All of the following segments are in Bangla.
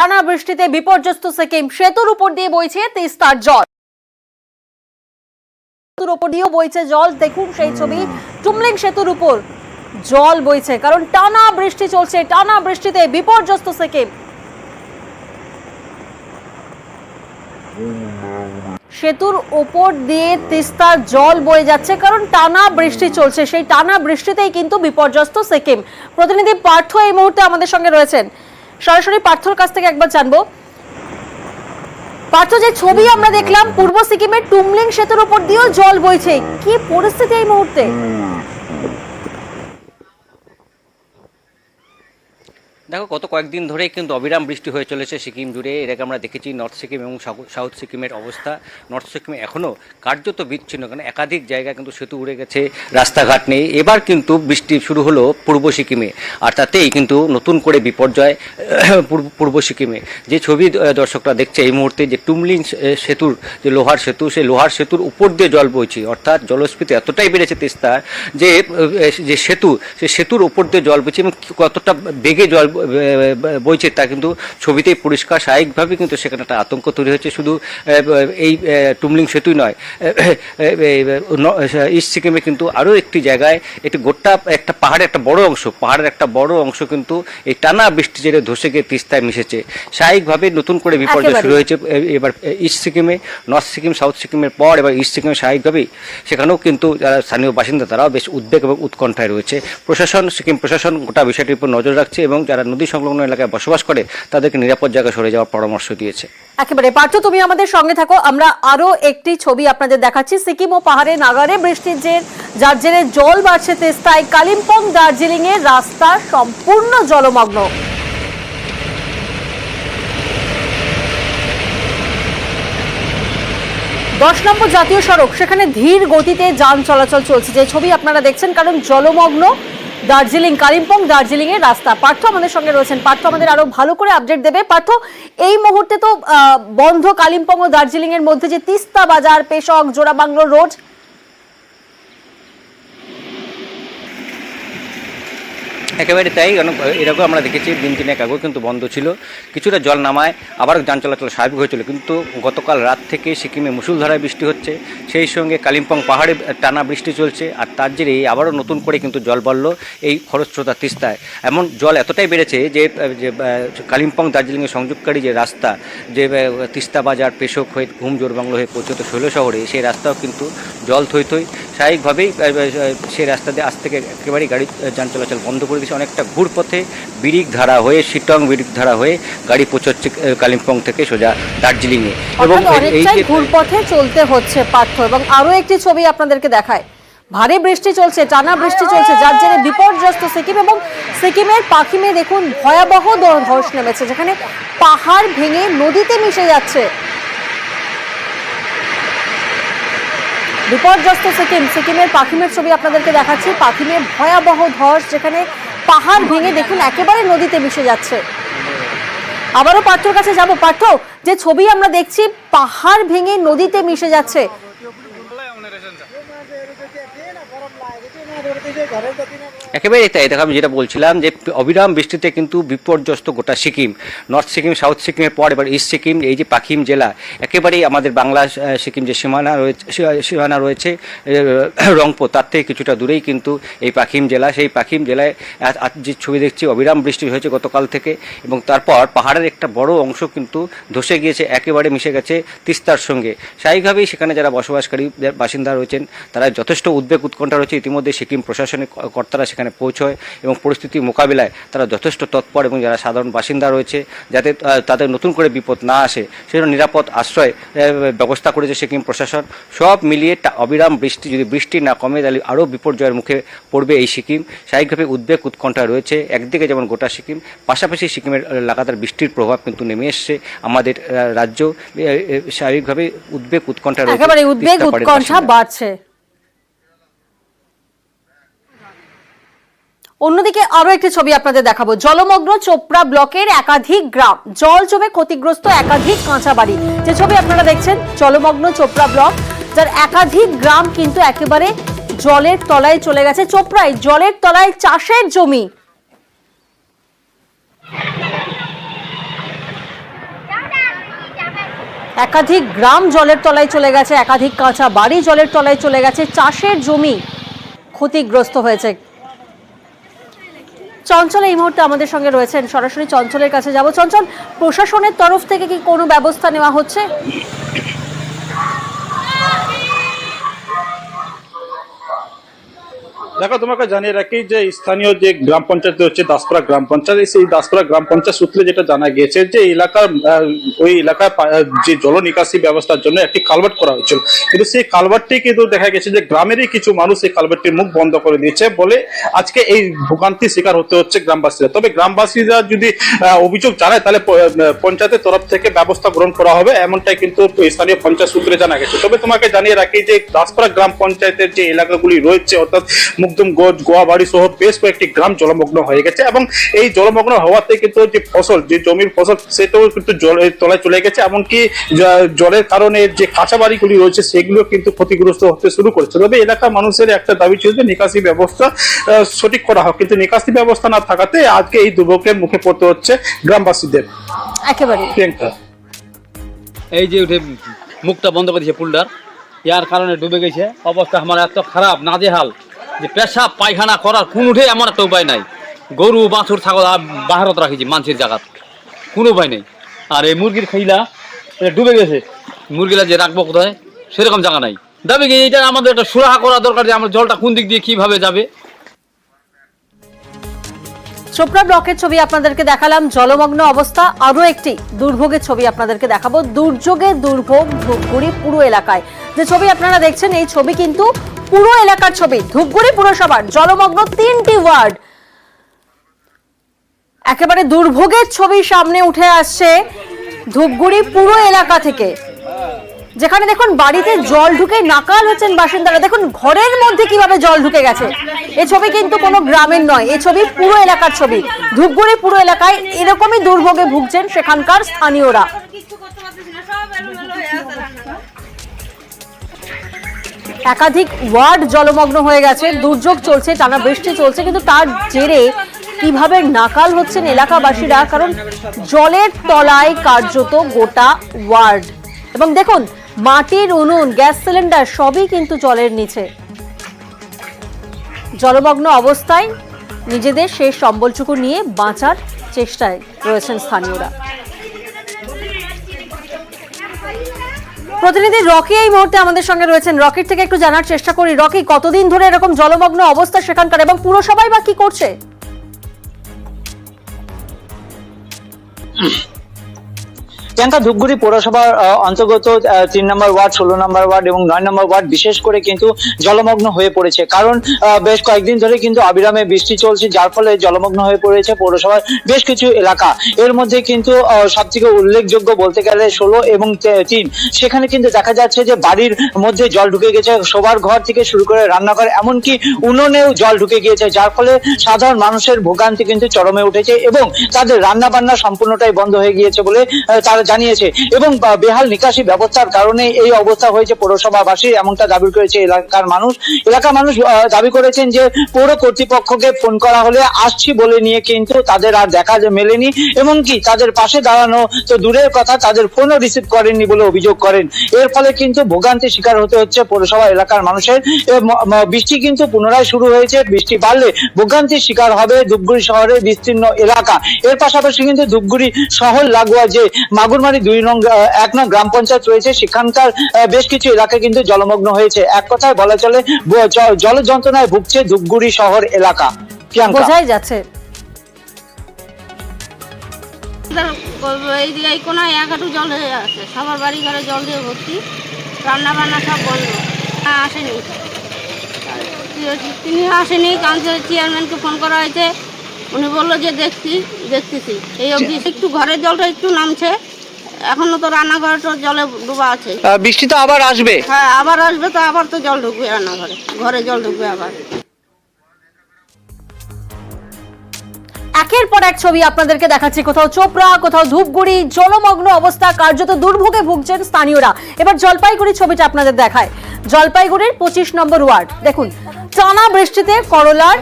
টানা বৃষ্টিতে বিপর্যস্ত সিকিম। সেতুর উপর দিয়ে বইছে তিস্তার জল, সেতুর উপর দিয়েও বইছে জল। দেখুন সেই ছবি, টুমলিং সেতুর উপর জল বইছে, কারণ টানা বৃষ্টি চলছে। টানা বৃষ্টিতে বিপর্যস্ত সিকিম। সেতুর উপর দিয়ে তিস্তার জল বয়ে যাচ্ছে, কারণ টানা বৃষ্টি চলছে। সেই টানা বৃষ্টিতেই কিন্তু বিপর্যস্ত সিকিম। প্রতিনিধি পার্থ এই মুহূর্তে আমাদের সঙ্গে রয়েছেন, সরাসরি পার্থর কাছ থেকে একবার জানবো। পার্থ, যে ছবি আমরা দেখলাম পূর্ব সিকিমের টুমলিং সেতুর উপর দিয়েও জল বইছে, কি পরিস্থিতি এই মুহূর্তে? দেখো, গত কয়েকদিন ধরেই কিন্তু অবিরাম বৃষ্টি হয়ে চলেছে সিকিম জুড়ে। এর আগে আমরা দেখেছি নর্থ সিকিম এবং সাউথ সিকিমের অবস্থা। নর্থ সিকিমে এখনও কার্যত বিচ্ছিন্ন, কারণ একাধিক জায়গায় কিন্তু সেতু উড়ে গেছে, রাস্তাঘাট নেই। এবার কিন্তু বৃষ্টি শুরু হলো পূর্ব সিকিমে, আর তাতেই কিন্তু নতুন করে বিপর্যয় পূর্ব সিকিমে। যে ছবি দর্শকরা দেখছে এই মুহূর্তে, যে টুমলিং সেতুর যে লোহার সেতু, সেই লোহার সেতুর উপর দিয়ে জল বইছে, অর্থাৎ জলস্ফীতি এতটাই বেড়েছে তিস্তার যে সেতু, সেই সেতুর উপর দিয়ে জল বইছে এবং কতটা বেগে জল বইছে তা কিন্তু ছবিতেই পরিষ্কার। স্বাভাবিকভাবে কিন্তু সেখানে একটা আতঙ্ক তৈরি হয়েছে। শুধু এই টুমলিং সেতুই নয়, ইস্ট সিকিমে কিন্তু আরও একটি জায়গায় একটি গোটা একটা পাহাড়ের একটা বড় অংশ কিন্তু এই টানা বৃষ্টি জেরে ধসে গিয়ে তিস্তায় মিশেছে। স্বাভাবিকভাবে নতুন করে বিপর্যয় শুরু হয়েছে এবার ইস্ট সিকিমে। নর্থ সিকিম সাউথ সিকিমের পর এবার ইস্ট সিকিমে স্বাভাবিকভাবেই সেখানেও কিন্তু যারা স্থানীয় বাসিন্দা তারাও বেশ উদ্বেগ এবং উৎকণ্ঠায় রয়েছে। সিকিম প্রশাসন গোটা বিষয়টির উপর নজর রাখছে এবং যারা নদী সংলগ্ন এলাকায় বসবাস করে তাদেরকে নিরাপদ জায়গায় সরে যাওয়ার পরামর্শ দিয়েছে। একেবারে পার্থ, তুমি আমাদের সঙ্গে থাকো। আমরা আরো একটি ছবি আপনাদের দেখাচ্ছি। সিকিম ও পাহাড়ে নাগারে বৃষ্টির যার জেরে জল বাড়ছে তিস্তায়। কালিম্পং দার্জিলিং এর রাস্তা সম্পূর্ণ জলমগ্ন। 10 নম্বর জাতীয় সড়ক, সেখানে ধীর গতিতে যান চলাচল চলছে, যে ছবি আপনারা দেখছেন, কারণ জলমগ্ন কালিম্পং দার্জিলিং এর রাস্তা। পার্থ আমাদের সঙ্গে রয়েছেন। পার্থ আমাদের আরো ভালো করে আপডেট দেবে। পার্থ, এই মুহূর্তে তো বন্ধ কালিম্পং ও দার্জিলিং এর মধ্যে যে তিস্তা বাজার, পেশক, জোড়াবাংলো রোড। একেবারে তাই, কারণ এরকম আমরা দেখেছি দিন তিনেক আগেও কিন্তু বন্ধ ছিল। কিছুটা জল নামায় আবার যান চলাচল স্বাভাবিক হয়েছিল, কিন্তু গতকাল রাত থেকে সিকিমে মুষলধারায় বৃষ্টি হচ্ছে, সেই সঙ্গে কালিম্পং পাহাড়ে টানা বৃষ্টি চলছে, আর তার জেরে আবারও নতুন করে কিন্তু জল বাড়ল এই খরস্রোতা তিস্তায়। এমন জল এতটাই বেড়েছে যে কালিম্পং দার্জিলিংয়ের সংযোগকারী যে রাস্তা, যে তিস্তা বাজার, পেশক হয়ে ঘুম জোরবাংলো হয়ে পৌঁছতো শৈল শহরে, সেই রাস্তাও কিন্তু জল থই থই। স্বাভাবিকভাবেই সেই রাস্তা দিয়ে আজ থেকে একেবারেই গাড়ি যান চলাচল বন্ধ করে দিয়েছে। অনেকটা ঘুরপথে বিরিকধারা হয়ে, শিটং বিরিকধারা হয়ে গাড়ি পৌঁছচ্ছে কালিম্পং থেকে সোজা দার্জিলিংয়ে, এবং এই যে ঘুরপথে চলতে হচ্ছে পার্থ। এবং আরো একটি ছবি আপনাদেরকে দেখায়, ভারী বৃষ্টি চলছে, টানা বৃষ্টি চলছে, যার জেরে বিপর্যস্ত সিকিম। এবং সিকিমের পাখিমে দেখুন ভয়াবহ ধস নেমেছে, যেখানে পাহাড় ভেঙে নদীতে মিশে যাচ্ছে। বিপর্যস্ত সিকিমের পাখিমের ছবি আপনাদেরকে দেখাচ্ছি। পাখিমে ভয়াবহ ধস, যেখানে পাহাড় ভেঙে দেখুন একেবারে নদীতে মিশে যাচ্ছে। আবারও পার্থর কাছে যাব। পার্থ, যে ছবি আমরা দেখছি, পাহাড় ভেঙে নদীতে মিশে যাচ্ছে। একেবারে তাই। দেখো, আমি যেটা বলছিলাম যে অবিরাম বৃষ্টিতে কিন্তু বিপর্যস্ত গোটা সিকিম। নর্থ সিকিম সাউথ সিকিমের পর এবার ইস্ট সিকিম, এই যে পাখিম জেলা, একেবারেই আমাদের বাংলা সিকিম যে সীমানা রয়েছে রংপো, তার থেকে কিছুটা দূরেই কিন্তু এই পাখিম জেলা। সেই পাখিম জেলায় যে ছবি দেখছি, অবিরাম বৃষ্টি হয়েছে গতকাল থেকে, এবং তারপর পাহাড়ের একটা বড় অংশ কিন্তু ধসে গিয়েছে, একেবারে মিশে গেছে তিস্তার সঙ্গে। স্বাভাবিকভাবেই সেখানে যারা বসবাসকারী বাসিন্দা রয়েছেন তারা যথেষ্ট উদ্বেগ উৎকণ্ঠা রয়েছে। ইতিমধ্যে সিকিম প্রশাসনিক কর্তারা সেখানে পৌঁছয় এবং পরিস্থিতি মোকাবিলায় তারা যথেষ্ট তৎপর, এবং যারা সাধারণ বাসিন্দা রয়েছে যাতে তাদের নতুন করে বিপদ না আসে সেজন্য নিরাপদ আশ্রয় ব্যবস্থা করেছে সিকিম প্রশাসন। সব মিলিয়ে অবিরাম বৃষ্টি, যদি বৃষ্টি না কমে তাহলে আরও বিপর্যয়ের মুখে পড়বে এই সিকিম। স্বাভাবিকভাবে উদ্বেগ উৎকণ্ঠা রয়েছে একদিকে যেমন গোটা সিকিম, পাশাপাশি সিকিমের লাগাতার বৃষ্টির প্রভাব কিন্তু নেমে এসছে আমাদের রাজ্য। স্বাভাবিকভাবে উদ্বেগ উৎকণ্ঠা রয়েছে, একেবারে উদ্বেগ উৎকণ্ঠা বাড়ছে। অন্যদিকে আরো একটি ছবি আপনাদের দেখাবো। জলমগ্ন চোপড়া ব্লকের একাধিক গ্রাম, জল জমে ক্ষতিগ্রস্ত একাধিক কাঁচা বাড়ি। যে ছবি আপনারা দেখছেন, জলমগ্ন চোপড়া ব্লক, যার একাধিক গ্রাম কিন্তু একেবারে জলের তলায় চলে গেছে। চোপড়ায় জলের তলায় চাষের জমি। একাধিক গ্রাম জলের তলায় চলে গেছে, একাধিক কাঁচা বাড়ি জলের তলায় চলে গেছে, চাষের জমি ক্ষতিগ্রস্ত হয়েছে। চঞ্চল এই মুহূর্তে আমাদের সঙ্গে রয়েছেন, সরাসরি চঞ্চলের কাছে যাব। চঞ্চল, প্রশাসনের তরফ থেকে কি কোনো ব্যবস্থা নেওয়া হচ্ছে? দেখো, তোমাকে জানিয়ে রাখি যে স্থানীয় যে গ্রাম পঞ্চায়েত হচ্ছে দাসপাড়া গ্রাম পঞ্চায়েত, সেই দাসপাড়া গ্রাম পঞ্চায়েত সূত্রে যেটা জানা গিয়েছে যে ওই এলাকার যে জল নিকাশি ব্যবস্থার জন্য একটি কালভার্ট করা হয়েছিল, কিন্তু সেই কালভার্টটি কিন্তু দেখা গেছে যে গ্রামেরই কিছু মানুষ এই কালভার্টটির মুখ বন্ধ করে দিয়েছে বলে আজকে এই ভোগান্তির শিকার হতে হচ্ছে গ্রামবাসীরা। তবে গ্রামবাসীরা যদি অভিযোগ জানায় তাহলে পঞ্চায়েতের তরফ থেকে ব্যবস্থা গ্রহণ করা হবে, এমনটাই কিন্তু স্থানীয় পঞ্চায়েত সূত্রে জানা গেছে। তবে তোমাকে জানিয়ে রাখি যে দাসপাড়া গ্রাম পঞ্চায়েতের যে এলাকাগুলি রয়েছে, অর্থাৎ মুকদম গোজ, গোয়াবাড়ি সহ বেশ কয়েকটি গ্রাম জলমগ্ন হয়ে গেছে এবং এই জলমগ্ন হওয়াতে কিন্তু যে ফসল, যে জমির ফসল, সেটাও কিন্তু জলের তলায় চলে গেছে। এমনকি জলের কারণে যে কাঁচা বাড়িগুলি রয়েছে সেগুলো কিন্তু ক্ষতিগ্রস্ত হতে শুরু করেছে। তবে এলাকার মানুষের একটা দাবি ছিল যে নিকাশি ব্যবস্থা সঠিক করা হোক, কিন্তু নিকাশি ব্যবস্থা না থাকাতে আজকে এই দুর্ভোগের মুখে পড়তে হচ্ছে গ্রামবাসীদের। একেবারে এই যে উঠে মুখটা বন্ধ করে দিয়েছে পুলটার, ইয়ার কারণে ডুবে গেছে। অবস্থা আমার এত খারাপ, নাজেহাল, যে পেশাব পায়খানা করার কোন উঠে এমন একটা উপায় নাই। গরু বাছুর ছাগল বাহারত রাখিছি মানুষের জায়গা, কোনো উপায় নেই। আর এই মুরগির খাইলা ডুবে গেছে, মুরগিলা যে রাখবো কোথায় সেরকম জায়গা নাই। দাবি কি এটা আমাদের একটা সুরাহা করা দরকার যে আমার জলটা কোন দিক দিয়ে কিভাবে যাবে। চোপড়া ব্লকের ছবি আপনাদেরকে দেখালাম, জলমগ্ন অবস্থা। আরো একটি দুর্ভোগের ছবি আপনাদেরকে দেখাবো, দুর্যোগে দুর্ভোগ ধূপগুড়ি পুরো এলাকায়। যে ছবি আপনারা দেখছেন এই ছবি কিন্তু পুরো এলাকার ছবি। ধূপগুড়ি পুরসভার জলমগ্ন 3টি ওয়ার্ড, একেবারে দুর্ভোগের ছবি সামনে উঠে আসছে ধূপগুড়ি পুরো এলাকা থেকে, যেখানে দেখুন বাড়িতে জল ঢুকে নাকাল হচ্ছেন বাসিন্দারা। দেখুন ঘরের মধ্যে কিভাবে জল ঢুকে গেছে। এই ছবি কিন্তু কোনো গ্রামের নয়, এই ছবি পুরো এলাকার ছবি। ধূপগুড়ি পুরো এলাকায় এরকমই দুর্ভোগে ভুগছেন সেখানকার স্থানীয়রা। একাধিক ওয়ার্ড জলমগ্ন হয়ে গেছে, দুর্যোগ চলছে, টানা বৃষ্টি চলছে, কিন্তু তার জেরে কিভাবে নাকাল হচ্ছেন এলাকাবাসীরা, কারণ জলের তলায় কার্যত গোটা ওয়ার্ড। এবং দেখুন মাটির উনুন, গ্যাস সিলিন্ডার সবই কিন্তু জলের নিচে। জলমগ্ন অবস্থায় নিজেদের শেষ সম্বলটুকু নিয়ে বাঁচার চেষ্টায় রয়েছেন স্থানীয়রা। প্রতিনিধি রকি এই মুহূর্তে আমাদের সঙ্গে রয়েছেন, রকির থেকে একটু জানার চেষ্টা করি। রকি, কতদিন ধরে এরকম জলমগ্ন অবস্থা সেখানকার এবং পুরসভাই বা কি করছে? প্রিয়াঙ্কা, ধূপগুড়ি পৌরসভার অন্তর্গত 3 নম্বর ওয়ার্ড, 16 নম্বর ওয়ার্ড এবং 9 নম্বর ওয়ার্ড বিশেষ করে কিন্তু জলমগ্ন হয়ে পড়েছে। কারণ বেশ কয়েকদিন ধরে কিন্তু অবিরামে বৃষ্টি চলছে, যার ফলে জলমগ্ন হয়ে পড়েছে পৌরসভার বেশ কিছু এলাকা। এর মধ্যে কিন্তু সবথেকে উল্লেখযোগ্য বলতে গেলে 16 এবং 3, সেখানে কিন্তু দেখা যাচ্ছে যে বাড়ির মধ্যে জল ঢুকে গেছে, শোবার ঘর থেকে শুরু করে রান্নাঘর, এমনকি উনুনেও জল ঢুকে গিয়েছে, যার ফলে সাধারণ মানুষের ভোগান্তি কিন্তু চরমে উঠেছে এবং তাদের রান্না বান্না সম্পূর্ণটাই বন্ধ হয়ে গিয়েছে বলে তারা জানিয়েছে। এবং বেহাল নিকাশি ব্যবস্থার কারণে এই অবস্থা হয়েছে পৌরসভাবাসী, এমনটা দাবি করেছে এলাকার মানুষ। দাবি করেছেন যে পৌর কর্তৃপক্ষকে ফোন করা হলে আসছি বলে নিয়ে কিন্তু তাদের আর দেখা মেলেনি, এমনকি তাদের পাশে দাঁড়ানো তো দূরের কথা, তাদের ফোনও রিসিভ করেননি বলে অভিযোগ করেন। এর ফলে কিন্তু ভোগান্তির শিকার হতে হচ্ছে পৌরসভা এলাকার মানুষের। বৃষ্টি কিন্তু পুনরায় শুরু হয়েছে, বৃষ্টি বাড়লে ভোগান্তির শিকার হবে ধূপগুড়ি শহরের বিস্তীর্ণ এলাকা। এর পাশাপাশি কিন্তু ধূপগুড়ি শহর লাগোয়া যে মাগুরমারি 1 নং গ্রাম পঞ্চায়েত রয়েছে, সেখানকার বেশ কিছু এলাকা কিন্তু জলমগ্ন হয়েছে। এক কথায় বলা চলে জল যন্ত্রণায় ভুগছে ধূপগুড়ি শহর এলাকা। বোঝাই যাচ্ছে এই কোনায় 1 হাঁটু জল হয়ে আছে, সবার বাড়ি ঘরে জল দিয়ে ভর্তি, রান্না বান্না সব বন্ধ। আসেনি, তিনি আসেনি, কাউন্সিলর চেয়ারম্যানকে ফোন করা হয়েছে, উনি বললো যে দেখতেছি। এই অবধি একটু ঘরের জলটা একটু নামছে, এখনো তো রান্নাঘরটা জলে ডুবা আছে। বৃষ্টি তো আবার আসবে। হ্যাঁ, আবার আসবে, তো আবার তো জল ঢুকবে রান্নাঘরে, ঘরে জল ঢুকবে আবার। একের পর এক ছবি আপনাদেরকে দেখাচ্ছি, কোথাও চোপড়া, কোথাও ধূপগুড়ি, জলমগ্ন অবস্থা, কার্যত দুর্ভোগে ভুগছেন স্থানীয়রা। এবার জলপাইগুড়ির ছবিটা আপনাদের দেখায়, জলপাইগুড়ির 25 নম্বর ওয়ার্ড। দেখুন টানা বৃষ্টিতে করলার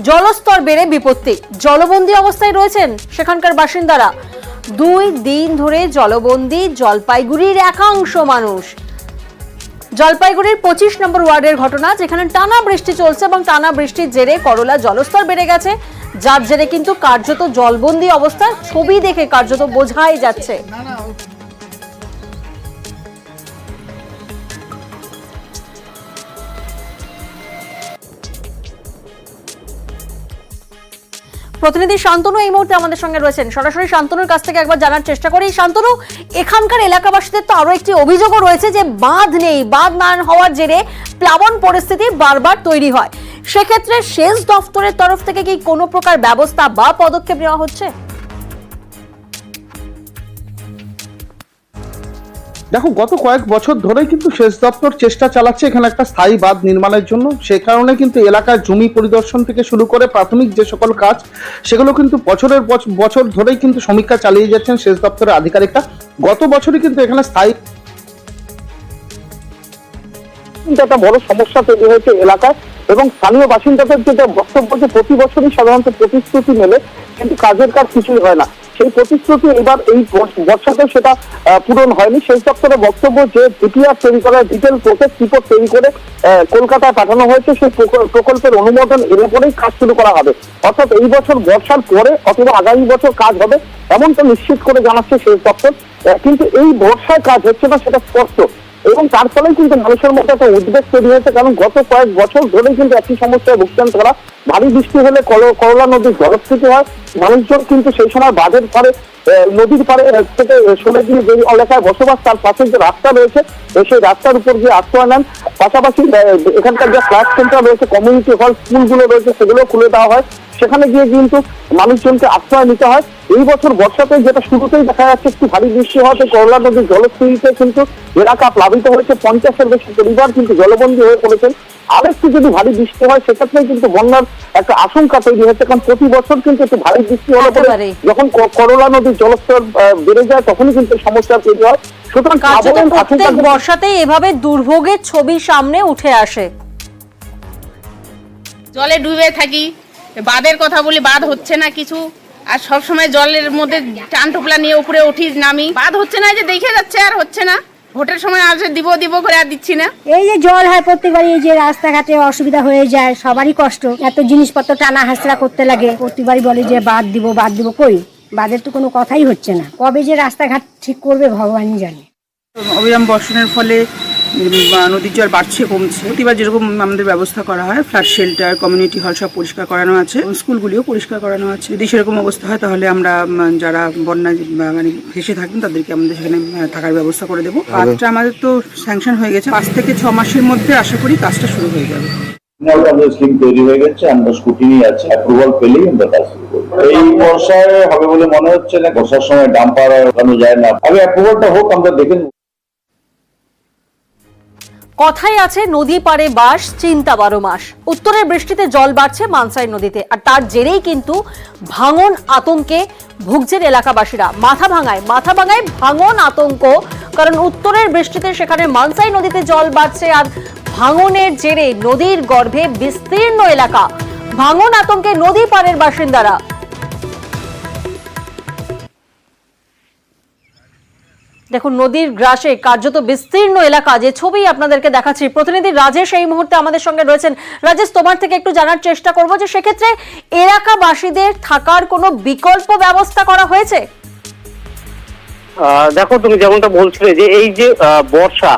জলস্তর বেড়ে বিপত্তি, জলবন্দী অবস্থায় রয়েছেন সেখানকার বাসিন্দারা। 2 দিন ধরে জলবন্দী জলপাইগুড়ির একাংশ মানুষ। জলপাইগুড়ির 25 নম্বর ওয়ার্ডের ঘটনা, যেখানে টানা বৃষ্টি চলছে এবং টানা বৃষ্টির জেরে করলা জলস্তর বেড়ে গেছে, যার জেরে কিন্তু কার্যত জলবন্দী অবস্থা, ছবি দেখে কার্যত বোঝাই যাচ্ছে। প্রতিনিধি শান্তনু এই মুহূর্তে আমাদের সঙ্গে রয়েছেন, সরাসরি শান্তনুর কাছ থেকে একবার জানার চেষ্টা করি। শান্তনু, এখানকার এলাকাবাসীদের তো আরো একটি অভিযোগও রয়েছে যে বাঁধ নেই, বাঁধ না হওয়ার জেরে প্লাবন পরিস্থিতি বারবার তৈরি হয়। সেক্ষেত্রে সেচ দফতরের তরফ থেকে কি কোনো প্রকার ব্যবস্থা বা পদক্ষেপ নেওয়া হচ্ছে? দেখো, গত কয়েক বছর ধরেই কিন্তু সেচ দপ্তর চেষ্টা চালাচ্ছে এখানে একটা স্থায়ী বাঁধ নির্মাণের জন্য। সেই কারণে কিন্তু এলাকার জমি পরিদর্শন থেকে শুরু করে প্রাথমিক যে সকল কাজ, সেগুলো কিন্তু বছরের বছর ধরেই কিন্তু সমীক্ষা চালিয়ে যাচ্ছেন সেচ দপ্তরের আধিকারিকরা। গত বছরই কিন্তু এখানে স্থায়ী একটা বড় সমস্যা তৈরি হয়েছে এলাকায়, এবং স্থানীয় বাসিন্দাদের যেটা বক্তব্য যে প্রতি বছরই সাধারণত প্রতিশ্রুতি মেলে, কিন্তু কাজের কাজ কিছুই হয় না। সেই প্রতিশ্রুতি এবার এই বর্ষাতে সেটা পূরণ হয়নি। সেচ দপ্তরের বক্তব্য যে ডিপিআর তৈরি করার ডিটেল প্রসেস রিপোর্ট তৈরি করে কলকাতায় পাঠানো হয়েছে, সেই প্রকল্পের অনুমোদন এর পরেই কাজ শুরু করা হবে। অর্থাৎ এই বছর বর্ষার পরে অথবা আগামী বছর কাজ হবে এমনটা নিশ্চিত করে জানাচ্ছে সেচ দপ্তর। কিন্তু এই বর্ষায় কাজ হচ্ছে না সেটা স্পষ্ট, এবং তার ফলে কিন্তু মানুষের মধ্যে একটা উদ্বেগ তৈরি হয়েছে। কারণ গত কয়েক বছর ধরেই কিন্তু একই সমস্যায় ভুগছেন তারা। ভারী বৃষ্টি হলে করলা নদীর জলস্ফীতি হয়, মানুষজন কিন্তু সেই সময় বাঁধের পারে, নদীর পারে থেকে সরে গিয়ে যে এলাকায় বসবাস, তার পাশে যে রাস্তা রয়েছে সেই রাস্তার উপর গিয়ে আশ্রয় নেন। পাশাপাশি এখানকার যে ফ্ল্যাট সেন্টার রয়েছে, কমিউনিটি হল, স্কুলগুলো রয়েছে, সেগুলো খুলে দেওয়া হয়। সেখানে গিয়ে কিন্তু মানুষজনকে আশ্রয় নিতে হয়। এই বছর বর্ষাতে যেটা শুরুতেই দেখা যাচ্ছে, একটু ভারী বৃষ্টি হওয়াতে করলা নদীর জলস্ফীতিতে কিন্তু এলাকা প্লাবিত হয়েছে। 50-এর বেশি পরিবার কিন্তু জলবন্দী হয়ে পড়েছেন। আরেকটু যদি ভারী বৃষ্টি হয় সেক্ষেত্রে কিন্তু বন্যার একটা আশঙ্কা তৈরি হচ্ছে, কারণ প্রতি বছর কিন্তু একটু ভারী বৃষ্টি হলে পরে যখন করলা নদীর জলস্তর বেড়ে যায় তখনই কিন্তু সমস্যা তৈরি হয়। সুতরাং প্রত্যেক বর্ষাতেই এভাবে দুর্ভোগের ছবি সামনে উঠে আসে। জলে ডুবে থাকি, বাঁধের কথা বলি, বাঁধ হচ্ছে না কিছু, আর সব সময় জলের মধ্যে টান টোপলা নিয়ে উপরে উঠি নামি, বাঁধ হচ্ছে না, যে দেখে যাচ্ছে আর হচ্ছে না। ভোটের সময় আসে দিব করে আর দিচ্ছি না। এই যে জল হয় প্রত্যেকবারই, এই যে রাস্তাঘাটে অসুবিধা হয়ে যায়, সবারই কষ্ট, এত জিনিসপত্র টানা হাসরা করতে লাগে। প্রত্যেকবারই বলে যে বাদ দিব, কই বাদের তো কোনো কথাই হচ্ছে না। কবে যে রাস্তাঘাট ঠিক করবে ভগবানই জানে। অবিরাম বর্ষণের ফলে নদীর জল বাড়ছে কমছে। প্রতিবার যেরকম আমাদের ব্যবস্থা করা হয়, ফ্ল্যাট শেল্টার, কমিউনিটি হল সব পরিষ্কার করানো আছে, স্কুলগুলিও পরিষ্কার করানো আছে। যদি সেরকম অবস্থা হয় তাহলে আমরা যারা বন্যায় মানে ভেসে থাকেন তাদেরকে আমাদের সেখানে থাকার ব্যবস্থা করে দেবো। কাজটা আমাদের তো স্যাংশন হয়ে গেছে, 5 থেকে 6 মাসের মধ্যে আশা করি কাজটা শুরু হয়ে যাবে। স্কিম তৈরি হয়ে গেছে, আমরা স্কুটিনি আছে, অ্যাপ্রুভাল পেলেই আমরা কাজ শুরু করব। এই বর্ষায় হবে বলে মনে হচ্ছে না, বর্ষার সময় ডাম্পার ওঠানো যায় না, আগে অ্যাপ্রুভালটা হোক, আমরা দেখে নেব। কথাই আছে নদী পারে বাস, চিন্তা 12 মাস। উত্তরের বৃষ্টিতে জল বাড়ছে মানসাই নদীতে, আর তার জেরেই কিন্তু ভাঙন আতঙ্কে ভুগছেন এলাকাবাসীরা। মাথা ভাঙায় ভাঙন আতঙ্ক, কারণ উত্তরের বৃষ্টিতে সেখানে মানসাই নদীতে জল বাড়ছে, আর ভাঙনের জেরে নদীর গর্ভে বিস্তীর্ণ এলাকা। ভাঙন আতঙ্কে নদী পারের বাসিন্দারা। দেখুন, নদীর গ্রাসে কার্যত বিস্তীর্ণ এলাকা, যে ছবি আপনাদেরকে দেখাচ্ছি। প্রতিনিধি রাজেশ এই মুহূর্তে আমাদের সঙ্গে রয়েছেন। রাজেশ, তোমার থেকে একটু জানার চেষ্টা করব যে সেক্ষেত্রে এলাকাবাসীদের থাকার কোনো বিকল্প ব্যবস্থা করা হয়েছে? দেখো, তুমি যেমনটা বলছিলে যে এই যে বর্ষা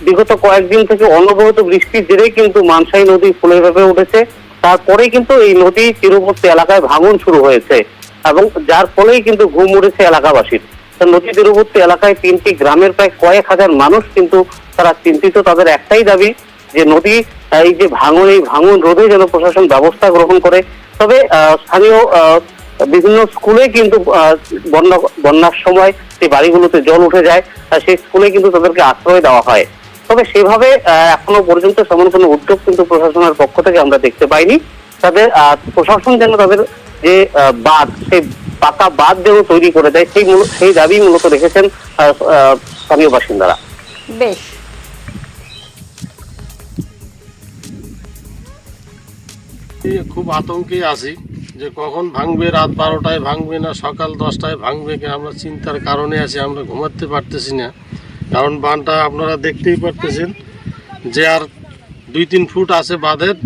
বিগত কয়েকদিন থেকে অনবরত বৃষ্টির জেরেই কিন্তু মানসাই নদী ফুলে ভেপে উঠেছে। তারপরে কিন্তু এই নদী তীরবর্তী এলাকায় ভাঙন শুরু হয়েছে, এবং যার ফলেই কিন্তু ঘুম উঠেছে এলাকাবাসীর। নদী তীরবর্তী এলাকায় 3টি গ্রামের প্রায় কয়েক হাজার মানুষ কিন্তু তারা চিন্তিত। তাদের একটাই দাবি যে নদী এই যে ভাঙন, এই ভাঙন রোধে যেন প্রশাসন ব্যবস্থা গ্রহণ করে। তবে স্থানীয় বিভিন্ন স্কুলে কিন্তু বন্যার সময় সেই বাড়িগুলোতে জল উঠে যায়, সেই স্কুলে কিন্তু তাদেরকে আশ্রয় দেওয়া হয়। তবে সেভাবে এখনো পর্যন্ত তেমন কোনো উদ্যোগ কিন্তু প্রশাসনের পক্ষ থেকে আমরা দেখতে পাইনি। তাদের প্রশাসন যেন তাদের যে বাঁধ, সেই পাকা বাঁধ যেন তৈরি করে দেয়, সেই দাবি মূলত রেখেছেন স্থানীয় বাসিন্দারা। বেশ, খুব আতঙ্কে আছি, যে কখন ভাঙবে, রাত 12টায় ভাঙবে না সকাল 10টায় ভাঙবে, আমরা চিন্তার কারণে আছি, আমরা ঘুমাতে পারতেছি না। কারণ বাঁধটা আপনারা দেখতেই পারতেছেন যে আর 2-3 ফুট আছে বাঁধের,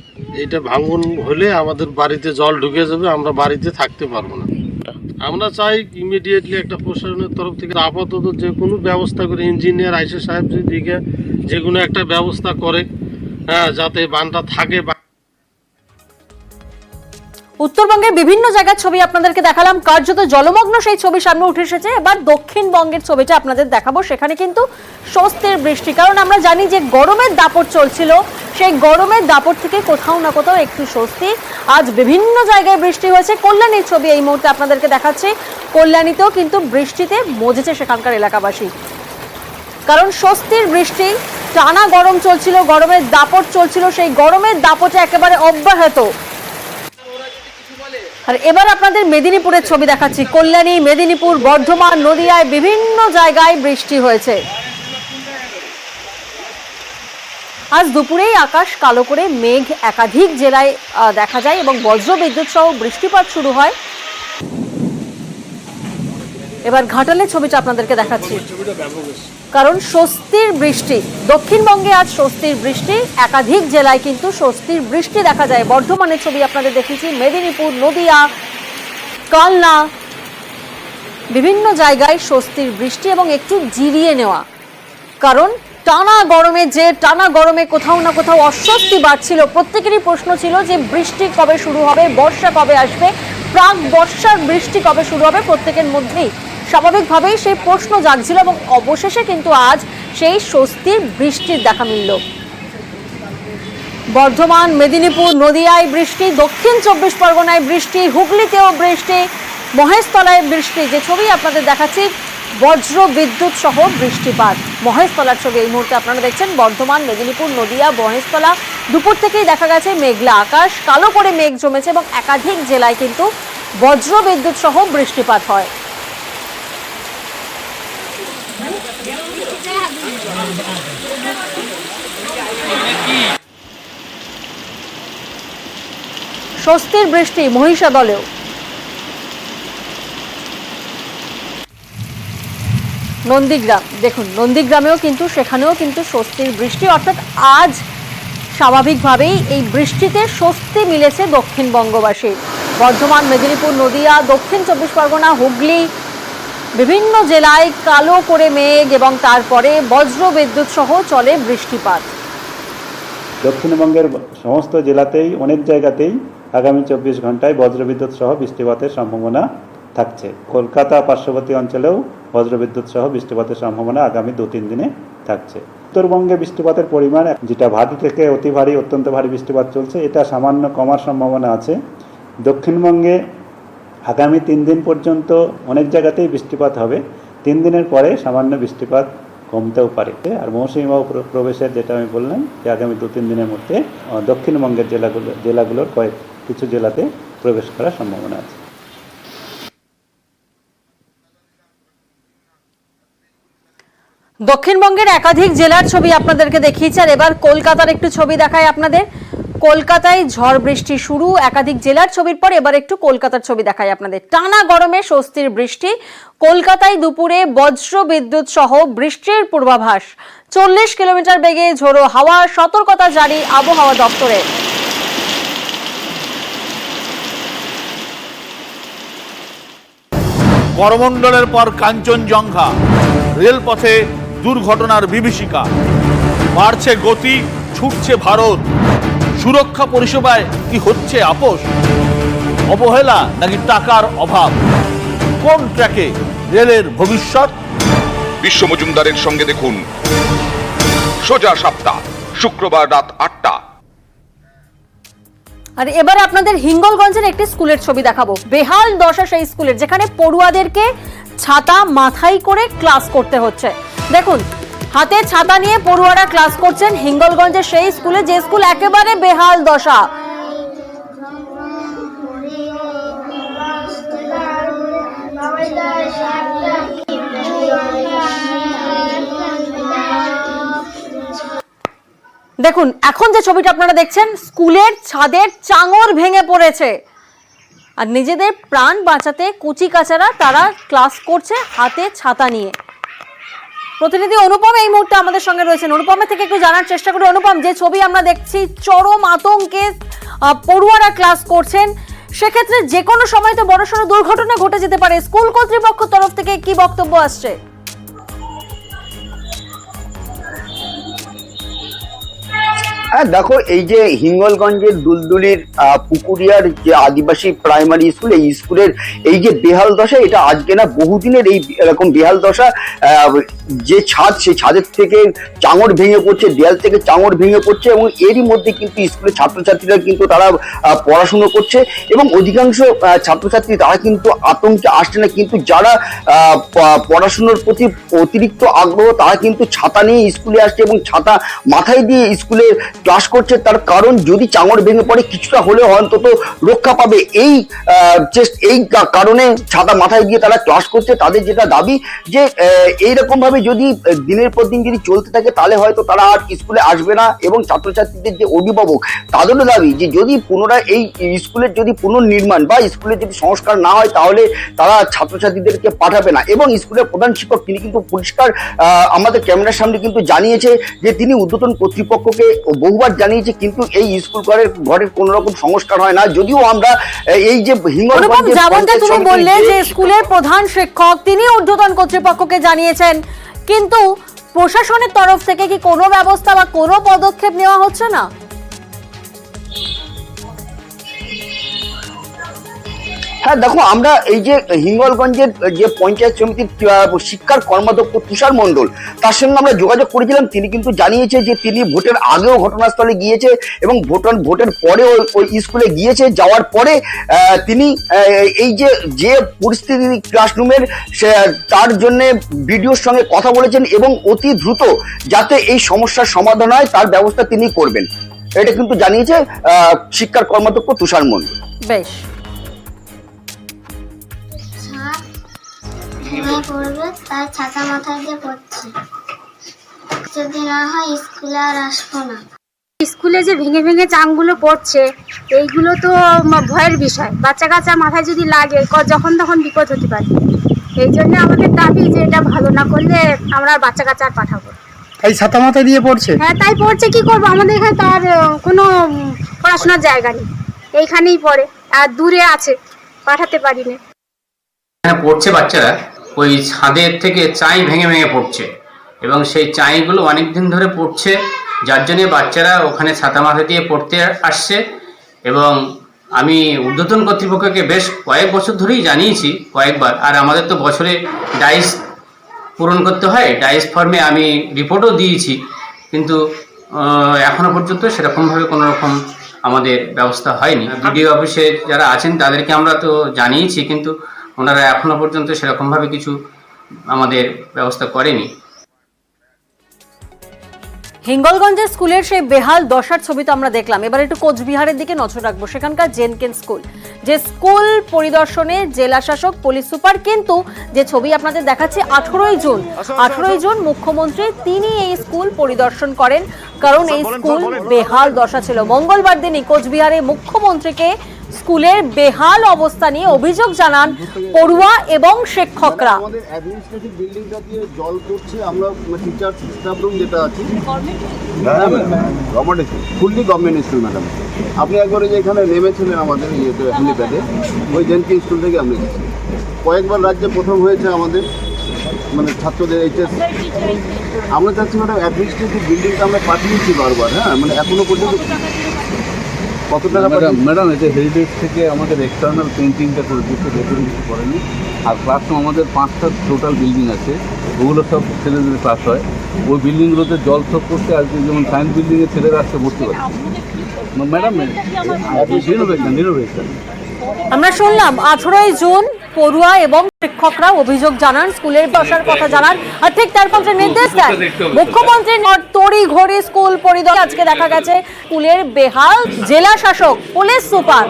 এটা ভাঙন হলে আমাদের বাড়িতে জল ঢুকে যাবে, আমরা বাড়িতে থাকতে পারবো না। আমরা চাই ইমিডিয়েটলি একটা প্রশাসনের তরফ থেকে আপাতত যে কোনো ব্যবস্থা করে, ইঞ্জিনিয়ার আইসে সাহেব দিকে যে কোনো একটা ব্যবস্থা করে, হ্যাঁ, যাতে বাঁধটা থাকে। উত্তরবঙ্গের বিভিন্ন জায়গার ছবি আপনাদেরকে দেখালাম, কার্যত জলমগ্ন সেই ছবি সামনে উঠে এসেছে। এবার দক্ষিণবঙ্গের ছবিটা আপনাদের দেখাবো, সেখানে কিন্তু স্বস্তির বৃষ্টি। কারণ আমরা জানি যে গরমের দাপট চলছিল, সেই গরমের দাপট থেকে কোথাও না কোথাও একটু স্বস্তি। আজ বিভিন্ন জায়গায় বৃষ্টি হয়েছে। কল্যাণীর ছবি এই মুহূর্তে আপনাদেরকে দেখাচ্ছি। কল্যাণীতেও কিন্তু বৃষ্টিতে মজেছে সেখানকার এলাকাবাসী, কারণ স্বস্তির বৃষ্টি। টানা গরম চলছিল, গরমের দাপট চলছিল, সেই গরমের দাপটে একেবারে অব্যাহত। আর এবার আপনাদের মেদিনীপুরের ছবি দেখাচ্ছি। কল্যাণী, মেদিনীপুর, বর্ধমান, নদিয়ায় বিভিন্ন জায়গায় বৃষ্টি হয়েছে। আজ দুপুরেই আকাশ কালো করে মেঘ একাধিক জেলায় দেখা যায় এবং বজ্র বিদ্যুৎ সহ বৃষ্টিপাত শুরু হয়। এবার ঘাটালের ছবিটা আপনাদেরকে দেখাচ্ছি, কারণ স্বস্তির বৃষ্টি। দক্ষিণবঙ্গে আজ স্বস্তির বৃষ্টি, একাধিক জেলায় কিন্তু স্বস্তির বৃষ্টি দেখা যায়। বর্ধমানের ছবি আপনাদের দেখিয়েছি, মেদিনীপুর, নদিয়া, কালনা, বিভিন্ন জায়গায় স্বস্তির বৃষ্টি এবং একটু জিরিয়ে নেওয়া। কারণ টানা গরমে কোথাও না কোথাও অস্বস্তি বাড়ছিল। প্রত্যেকেরই প্রশ্ন ছিল যে বৃষ্টি কবে শুরু হবে, বর্ষা কবে আসবে, প্রাক বর্ষার বৃষ্টি কবে শুরু হবে। প্রত্যেকের মধ্যেই স্বাভাবিকভাবেই সেই প্রশ্ন জাগছিল এবং অবশেষে কিন্তু আজ সেই স্বস্তির বৃষ্টির দেখা মিলল। বর্ধমান, মেদিনীপুর, নদিয়ায় বৃষ্টি, দক্ষিণ 24 পরগনায় বৃষ্টি, হুগলিতেও বৃষ্টি, মহেশতলায় বৃষ্টি। যে ছবি আপনাদের দেখাচ্ছি, বজ্র বিদ্যুৎ সহ বৃষ্টিপাত। মহেশতলার ছবি এই মুহূর্তে আপনারা দেখছেন। বর্ধমান, মেদিনীপুর, নদিয়া, মহেশতলা, দুপুর থেকেই দেখা গেছে মেঘলা আকাশ, কালো করে মেঘ জমেছে এবং একাধিক জেলায় কিন্তু বজ্র বিদ্যুৎ সহ বৃষ্টিপাত হয়। স্বস্তির বৃষ্টি মহিষাদলেও। নন্দীগ্রাম দেখুন, নন্দীগ্রামেও কিন্তু সেখানেও কিন্তু স্বস্তির বৃষ্টি। অর্থাৎ আজ স্বাভাবিকভাবেই এই বৃষ্টিতে স্বস্তি মিলেছে দক্ষিণবঙ্গবাসীর। বর্ধমান, মেদিনীপুর, নদিয়া, দক্ষিণ 24 পরগনা, হুগলি, বিভিন্ন জেলায় কালো করে মেঘ এবং তারপরে বজ্র বিদ্যুৎ সহ চলে বৃষ্টিপাত। দক্ষিণবঙ্গের সমস্ত জেলাতেই অনেক জায়গাতেই আগামী 24 ঘন্টায় বজ্রবিদ্যুৎ সহ বৃষ্টিপাতের সম্ভাবনা থাকছে। কলকাতা পার্শ্ববর্তী অঞ্চলেও বজ্রবিদ্যুৎ সহ বৃষ্টিপাতের সম্ভাবনা আগামী 2-3 দিনে থাকছে। উত্তরবঙ্গে বৃষ্টিপাতের পরিমাণ যেটা ভারী থেকে অতি ভারী, অত্যন্ত ভারী বৃষ্টিপাত চলছে, এটা সামান্য কমার সম্ভাবনা আছে। দক্ষিণবঙ্গে আগামী 3 দিন পর্যন্ত অনেক জায়গাতেই বৃষ্টিপাত হবে। 3 দিনের পরে সামান্য বৃষ্টিপাত কমতেও পারে। আর মৌসুমী বায়ু প্রবেশের যেটা আমি বললাম যে আগামী 2-3 দিনের মধ্যে দক্ষিণবঙ্গের জেলাগুলোর কিছু জেলাতে প্রবেশ করার সম্ভাবনা আছে। দক্ষিণবঙ্গের একাধিক জেলার ছবি আপনাদেরকে দেখিয়েছি। আর এবার কলকাতার একটু ছবি দেখায় আপনাদের। কলকাতায় ঝড় বৃষ্টি শুরু, একাধিক জেলার ছবির পর এবার একটু কলকাতার ছবি দেখায় আপনাদের। টানা গরমে স্বস্তির বৃষ্টি। কলকাতায় দুপুরে বজ্র বিদ্যুৎ সহ বৃষ্টির পূর্বাভাস। 40 কিলোমিটার বেগে ঝোড়ো হাওয়া, সতর্কতা জারি আবহাওয়া দপ্তরে। করমণ্ডলের পর কাঞ্চনজঙ্ঘা, রেলপথে দুর্ঘটনার বিভীষিকা, বাড়ছে গতি, ছুটছে ভারত। সুরক্ষা পরিষেবায় কি হচ্ছে আপোষ? অবহেলা নাকি টাকার অভাব? কোন ট্র্যাকে রেলের ভবিষ্যৎ? বিশ্ব মজুমদারের সঙ্গে দেখুন সোজা সাপ্তাহ, শুক্রবার রাত 8টা। আর এবার আপনাদের হিঙ্গলগঞ্জের একটি স্কুলের ছবি দেখাবো। বেহাল দশা সেই স্কুলের, যেখানে পড়ুয়াদেরকে ছাতা মাথায় করে ক্লাস করতে হচ্ছে। দেখুন, হাতে ছাতা নিয়ে পড়ুয়ারা ক্লাস করছেন হিঙ্গলগঞ্জের সেই স্কুলে, যে স্কুল একেবারে বেহাল দশা। দেখুন, এখন যে ছবিটা আপনারা দেখছেন, স্কুলের ছাদের চাঙর ভেঙে পড়েছে। আর নিজেদের প্রাণ বাঁচাতে কুচিকাচারা তারা ক্লাস করছে হাতে ছাতা নিয়ে। প্রতিনিধি অনুপম এই মুহূর্তে আমাদের সঙ্গে রয়েছেন, অনুপমের থেকে একটু জানার চেষ্টা করি। অনুপম, যে ছবি আমরা দেখছি চরম আতঙ্কে পড়ুয়ারা ক্লাস করছেন, সেক্ষেত্রে যে কোনো সময় তো বড়সড় দুর্ঘটনা ঘটে যেতে পারে, স্কুল কর্তৃপক্ষ তরফ থেকে কি বক্তব্য আসছে? হ্যাঁ দেখো, এই যে হিঙ্গলগঞ্জের দুলদুলির পুকুরিয়ার যে আদিবাসী প্রাইমারি স্কুল, এই স্কুলের এই যে বেহাল দশা, এটা আজকে না বহুদিনের এই এরকম বেহাল দশা। যে ছাদ, সেই ছাদের থেকে চাঙড় ভেঙে পড়ছে, দেয়াল থেকে চাঙড় ভেঙে পড়ছে, এবং এরই মধ্যে কিন্তু স্কুলের ছাত্রছাত্রীরা কিন্তু তারা পড়াশুনো করছে, এবং অধিকাংশ ছাত্রছাত্রী তারা কিন্তু আতঙ্কে আসছে না, কিন্তু যারা পড়াশুনোর প্রতি অতিরিক্ত আগ্রহ তারা কিন্তু ছাতা নিয়ে স্কুলে আসছে এবং ছাতা মাথায় দিয়ে স্কুলে ক্লাস করছে। তার কারণ যদি চাঙড় ভেঙে পড়ে কিছুটা হলেও অন্তত রক্ষা পাবে, এই কারণে ছাতা মাথায় দিয়ে তারা ক্লাস করছে। তাদের যেটা দাবি যে এইরকম ভাবে যদি দিনের পর দিন যদি চলতে থাকে তাহলে হয়তো তারা আর স্কুলে আসবে না, এবং ছাত্রছাত্রীদের যে অভিভাবক তাদেরও দাবি যে যদি পুনরায় এই স্কুলের যদি পুনর্নির্মাণ বা স্কুলের যদি সংস্কার না হয় তাহলে তারা ছাত্রছাত্রীদেরকে পাঠাবে না। এবং স্কুলের প্রধান শিক্ষক তিনি কিন্তু পরিষ্কার আমাদের ক্যামেরার সামনে কিন্তু জানিয়েছে যে তিনি ঊর্ধ্বতন কর্তৃপক্ষকে বহুবার জানিয়েছে, কিন্তু এই স্কুল ঘরের কোন রকম সংস্কার হয় না। যদিও আমরা এই যে যেমনটা তুমি বললে যে স্কুলের প্রধান শিক্ষক তিনি ঊর্ধ্বতন কর্তৃপক্ষকে জানিয়েছেন, কিন্তু প্রশাসনের তরফ থেকে কি কোনো ব্যবস্থা বা কোনো পদক্ষেপ নেওয়া হচ্ছে না? হ্যাঁ দেখো, আমরা এই যে হিঙ্গলগঞ্জের যে পঞ্চায়েত সমিতির শিক্ষার কর্মাধ্যক্ষ তুষার মণ্ডল, তার সঙ্গে আমরা যোগাযোগ করেছিলাম। তিনি কিন্তু জানিয়েছে যে তিনি ভোটের আগেও ঘটনাস্থলে গিয়েছে এবং ভোটের পরেও ওই স্কুলে গিয়েছে। যাওয়ার পরে তিনি এই যে পরিস্থিতি ক্লাসরুমের তার জন্য বিডিওর সঙ্গে কথা বলেছেন, এবং অতি দ্রুত যাতে এই সমস্যার সমাধান হয় তার ব্যবস্থা তিনি করবেন, এটা কিন্তু জানিয়েছে শিক্ষার কর্মাধ্যক্ষ তুষার মণ্ডল। বেশ, পড়বে তাই ছাতা মাথায় দিয়ে পড়ছি, যদি না হয় স্কুলে আর আসবো না। স্কুলে যে ভেঙে ভেঙে চাংগুলো পড়ছে, এইগুলো তো ভয়ের বিষয়। বাচ্চা কাচ্চা মাথায় যদি লাগে যখন তখন বিপদ হতে পারে। এই জন্য আমাদের দাবি যে এটা ভালো না করলে আমরা বাচ্চা কাচ্চা আর পাঠাবো। এই ছাতা মাথায় দিয়ে পড়ছে? হ্যাঁ তাই পড়ছে, কি করবো, আমাদের এখানে তার কোনো পড়াশোনার জায়গা নেই, এইখানেই পড়ে, আর দূরে আছে, পাঠাতে পারি না। পড়ছে বাচ্চারা, ওই ছাদের থেকে চাই ভেঙে ভেঙে পড়ছে, এবং সেই চাইগুলো অনেক দিন ধরে পড়ছে, যার জন্য বাচ্চারা ওখানে ছাতা মাথা দিয়ে পড়তে আসছে। এবং আমি ঊর্ধ্বতন কর্তৃপক্ষকে বেশ কয়েক বছর ধরেই জানিয়েছি কয়েকবার, আর আমাদের তো বছরে ডাইস পূরণ করতে হয়, ডাইস ফর্মে আমি রিপোর্টও দিয়েছি, কিন্তু এখনো পর্যন্ত সেরকমভাবে কোনো রকম আমাদের ব্যবস্থা হয়নি। বিডিও অফিসে যারা আছেন তাদেরকে আমরা তো জানিয়েছি, কিন্তু ওনারা এখনো পর্যন্ত সেরকমভাবে কিছু আমাদের ব্যবস্থা করেনি। হিঙ্গলগঞ্জের স্কুলের সেই বেহাল দশার ছবি তো আমরা দেখলাম। এবার একটু কোচবিহারের দিকে নজর রাখবো, সেখানকার জেনকিন্স স্কুল, যে স্কুল পরিদর্শনে জেলা শাসক, পুলিশ সুপার, কিন্তু যে ছবি আপনাদের দেখাচ্ছি 18ই জুন মুখ্যমন্ত্রী তিনি এই স্কুল পরিদর্শন করেন, কারণ এই স্কুল বেহাল দশা ছিল। মঙ্গলবার দিনই কোচবিহারে মুখ্যমন্ত্রীকে স্কুলের বেহাল অবস্থা নিয়ে অভিযোগ জানান পড়ুয়া এবং শিক্ষকরা। আমাদের অ্যাডমিনিস্ট্রেটিভ বিল্ডিংটা দিয়ে জল পড়ছে, আমরা টিচার স্টাফ রুম যেটা আছে government school, fully government school madam. আপনি একবারে যে এখানে নেমেছিলেন আমাদের ইয়েতে হেলিপ্যাডে, ওই জেনকি স্কুল থেকে আমরা এসেছি। কয়েকবার রাজ্যে প্রথম হয়েছে আমাদের মানে ছাত্রদের এইচএস। আমরা চাচ্ছি ম্যাডাম অ্যাডমিনিস্ট্রেটিভ বিল্ডিংটা আমরা পাঠিয়েছি বারবার, হ্যাঁ মানে এখনো পর্যন্ত কত টাকা? ম্যাডাম এটা হেরিটেজ থেকে আমাদের এক্সটার্নাল পেন্টিংটা করে দিচ্ছে, ভেতরে কিছু করেনি। আর ক্লাসরুম আমাদের 5টা টোটাল বিল্ডিং আছে, ওগুলো সব ছেলেদের ক্লাস হয়। ওই বিল্ডিংগুলোতে জল সব করতে আজকে যেমন সায়েন্স বিল্ডিংয়ে ছেলেরা আসতে বসতে পারে ম্যাডাম, রিনোভেশন। আমরা শুনলাম 18ই জুন পড়ুয়া এবং শিক্ষকরা অভিযোগ জানান, স্কুলের দশার কথা জানান, আর ঠিক তার পাশে নির্দেশ দেন মুখ্যমন্ত্রী। তড়ি ঘড়ি স্কুল পরিদর্শন আজকে দেখা গেছে স্কুলের বেহাল। জেলা শাসক, পুলিশ সুপার,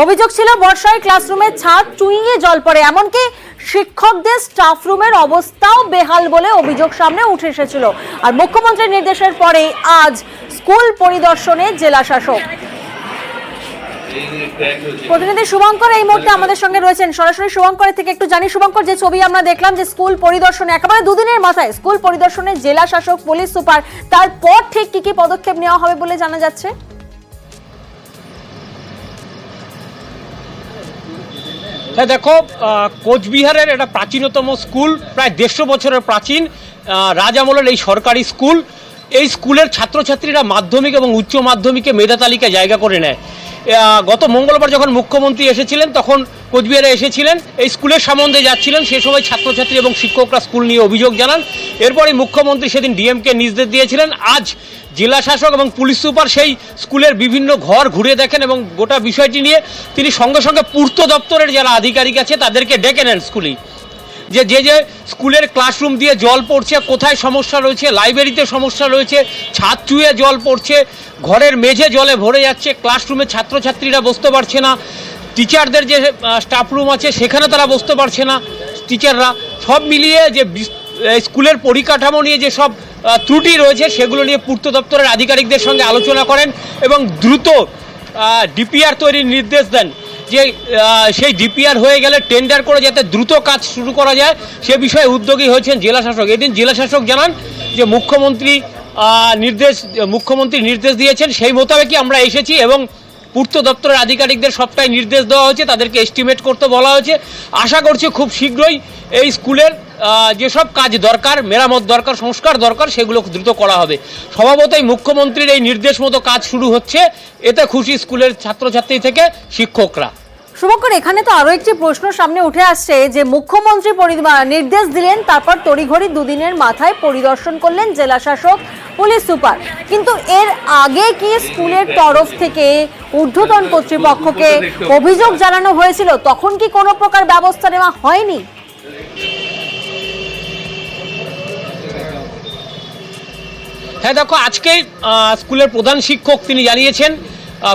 অভিযোগ ছিল বর্ষায় ক্লাসরুমের ছাদ চুইয়ে জল পড়ে, এমনকি শিক্ষকদের স্টাফ রুমের অবস্থাও বেহাল বলে অভিযোগ সামনে উঠে এসেছিল। আর মুখ্যমন্ত্রীর নির্দেশের পরে আজ স্কুল পরিদর্শনে জেলা শাসক। প্রতিনিধি শুভঙ্কর এই মুহূর্তে আমাদের সঙ্গে রয়েছেন সরাসরি শুভঙ্করের থেকে একটু জানি। শুভঙ্কর, যে ছবি আমরা দেখলাম যে স্কুল পরিদর্শনে একেবারে দুদিনের মাথায় স্কুল পরিদর্শনে জেলা শাসক, পুলিশ সুপার, তারপর ঠিক কি কি পদক্ষেপ নেওয়া হবে বলে জানা যাচ্ছে? হ্যাঁ দেখো, কোচবিহারের এটা প্রাচীনতম স্কুল, প্রায় 150 বছরের প্রাচীন রাজ আমলের এই সরকারি স্কুল। এই স্কুলের ছাত্রছাত্রীরা মাধ্যমিক এবং উচ্চ মাধ্যমিকে মেধা তালিকায় জায়গা করে নেয়। গত মঙ্গলবার যখন মুখ্যমন্ত্রী এসেছিলেন তখন কোচবিহারে এসেছিলেন, এই স্কুলের সম্বন্ধে যাচ্ছিলেন, সে সময় ছাত্রছাত্রী এবং শিক্ষকরা স্কুল নিয়ে অভিযোগ জানান। এরপরে মুখ্যমন্ত্রী সেদিন ডিএমকে নির্দেশ দিয়েছিলেন। আজ জেলা শাসক এবং পুলিশ সুপার সেই স্কুলের বিভিন্ন ঘর ঘুরে দেখেন এবং গোটা বিষয়টি নিয়ে তিনি সঙ্গে সঙ্গে পূর্ত দপ্তরের যারা আধিকারিক আছে তাদেরকে ডেকে নেন স্কুলেই, যে যে স্কুলের ক্লাসরুম দিয়ে জল পড়ছে, কোথায় সমস্যা রয়েছে, লাইব্রেরিতে সমস্যা রয়েছে, ছাদ চুয়ে জল পড়ছে, ঘরের মেঝে জলে ভরে যাচ্ছে, ক্লাসরুমে ছাত্রছাত্রীরা বসতে পারছে না, টিচারদের যে স্টাফ রুম আছে সেখানে তারা বসতে পারছে না টিচাররা, সব মিলিয়ে যে স্কুলের পরিকাঠামো নিয়ে যে সব ত্রুটি রয়েছে সেগুলো নিয়ে পূর্ত দপ্তরের আধিকারিকদের সঙ্গে আলোচনা করেন এবং দ্রুত ডিপিআর তৈরির নির্দেশ দেন, যে সেই ডিপিআর হয়ে গেলে টেন্ডার করে যাতে দ্রুত কাজ শুরু করা যায় সে বিষয়ে উদ্যোগী হয়েছেন জেলা শাসক। এদিন জেলা শাসক জানান যে মুখ্যমন্ত্রী নির্দেশ দিয়েছেন, সেই মোতাবেকই আমরা এসেছি এবং পূর্ত দপ্তরের আধিকারিকদের সবটাই নির্দেশ দেওয়া হয়েছে, তাদেরকে এস্টিমেট করতে বলা হয়েছে। আশা করছি খুব শীঘ্রই এই স্কুলের যেসব কাজ দরকার, মেরামত দরকার, সংস্কার দরকার, সেগুলো দ্রুত করা হবে। স্বভাবতই মুখ্যমন্ত্রীর এই নির্দেশ মতো কাজ শুরু হচ্ছে, এতে খুশি স্কুলের ছাত্রছাত্রী থেকে শিক্ষকরা। শুভঙ্কর, এখানে তো আরো একটি প্রশ্ন সামনে উঠে আসছে যে মুখ্যমন্ত্রী নির্দেশ দিলেন, তারপর তড়িঘড়ি দুদিনের মাথায় পরিদর্শন করলেন জেলা শাসক, পুলিশ সুপার, কিন্তু এর আগে কি স্কুলের তরফ থেকে ঊর্ধ্বতন কর্তৃপক্ষকে অভিযোগ জানানো হয়েছিল? তখন কি কোনো প্রকার ব্যবস্থা নেওয়া হয়নি? হ্যাঁ দেখো, আজকেই স্কুলের প্রধান শিক্ষক তিনি জানিয়েছেন,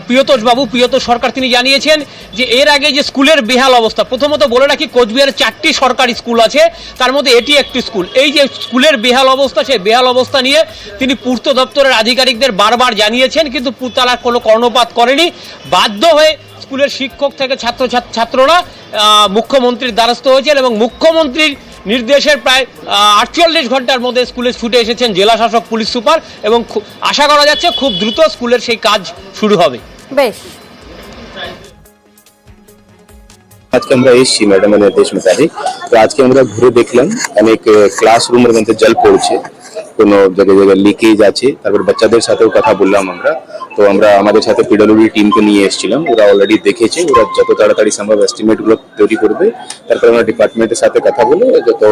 প্রিয়তোষ সরকার, তিনি জানিয়েছেন যে এর আগে যে স্কুলের বেহাল অবস্থা, প্রথমত বলে রাখি কোচবিহারে 4টি সরকারি স্কুল আছে, তার মধ্যে এটি একটি স্কুল। এই যে স্কুলের বেহাল অবস্থা, সেই বেহাল অবস্থা নিয়ে তিনি পূর্ত দপ্তরের আধিকারিকদের বারবার জানিয়েছেন, কিন্তু তারা কোনো কর্ণপাত করেনি। বাধ্য হয়ে স্কুলের শিক্ষক থেকে ছাত্ররা মুখ্যমন্ত্রীর দ্বারস্থ হয়েছেন এবং মুখ্যমন্ত্রীর নির্দেশের প্রায় 48 ঘন্টার মধ্যে স্কুলে ছুটে এসেছেন জেলা শাসক, পুলিশ সুপার, এবং আশা করা যাচ্ছে খুব দ্রুত স্কুলের সেই কাজ শুরু হবে। বেশ, আজকে আমরা এসেছি ম্যাডামের নির্দেশ মোতাবেক, তো আজকে আমরা ঘুরে দেখলাম অনেক ক্লাসরুমের মধ্যে জল পড়ছে, কোনো জায়গায় জায়গায় লিকেজ আছে। তারপর বাচ্চাদের সাথেও কথা বললাম আমরা, তো আমরা আমাদের সাথে পিডব্লিউডি টিমকে নিয়ে এসেছিলাম, ওরা অলরেডি দেখেছে, ওরা যত তাড়াতাড়ি সম্ভব এস্টিমেটগুলো তৈরি করবে। তারপর আমরা ডিপার্টমেন্টের সাথে কথা বলে যত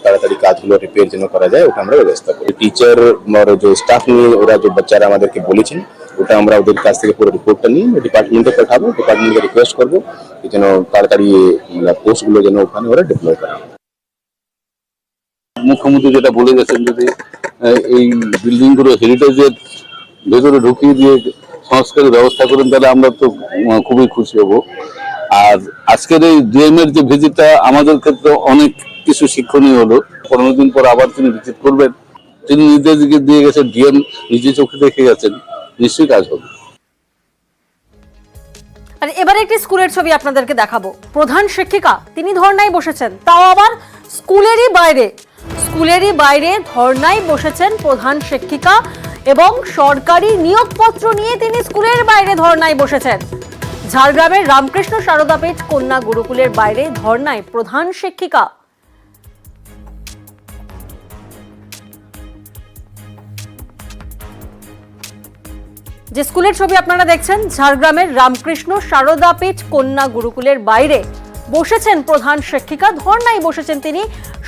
তাড়াতাড়ি কাজগুলো রিপেয়ার যেন করা যায় ওটা আমরা ব্যবস্থা করি। টিচার আর যে স্টাফ নিয়ে ওরা যে বাচ্চারা আমাদেরকে বলেছেন ওটা আমরা ওদের কাছ থেকে পুরো রিপোর্টটা নিয়ে ডিপার্টমেন্টে পাঠাবো, ডিপার্টমেন্টকে রিকোয়েস্ট করবো যেন তাড়াতাড়ি পোস্টগুলো যেন ওখানে ওরা ডিপ্লয় করা। মুখ্যমন্ত্রী যেটা বলে গেছেন, যদি এই বিল্ডিং গুলো হেরিটেজের ভেতরে ঢুকিয়ে দিয়ে সংস্কারের ব্যবস্থা করেন তাহলে আমরা তো খুবই খুশি হব। আর আজকের এই ডিএম এর যে ভিজিটটা আমাদের ক্ষেত্রে অনেক কিছু শিক্ষণীয় হলো। 15 দিন পর আবার তিনি ভিজিট করবেন, তিনি নির্দেশ দিয়ে গেছেন, ডিএম নিজে চোখে দেখে গেছেন, নিশ্চয়ই কাজ হবে। আর এবারে একটি স্কুলের ছবি আপনাদেরকে দেখাবো। প্রধান শিক্ষিকা তিনি ধর্নায় বসেছেন, তাও আবার স্কুলেরই বাইরে ধর্নায় বসেছেন প্রধান শিক্ষিকা, এবং সরকারি নিয়োগপত্র নিয়ে তিনি স্কুলের বাইরে ধর্নায় বসেছেন। ঝাড়গ্রামের রামকৃষ্ণ সারদাপীঠ কন্যা গুরুকুলের বাইরে ধর্নায় প্রধান শিক্ষিকা। যে স্কুলের ছবি আপনারা দেখছেন, ঝাড়গ্রামের রামকৃষ্ণ সারদাপীঠ কন্যা গুরুকুলের বাইরে বসেছেন প্রধান শিক্ষিকা, ধর্নায় বসেছেন তিনি।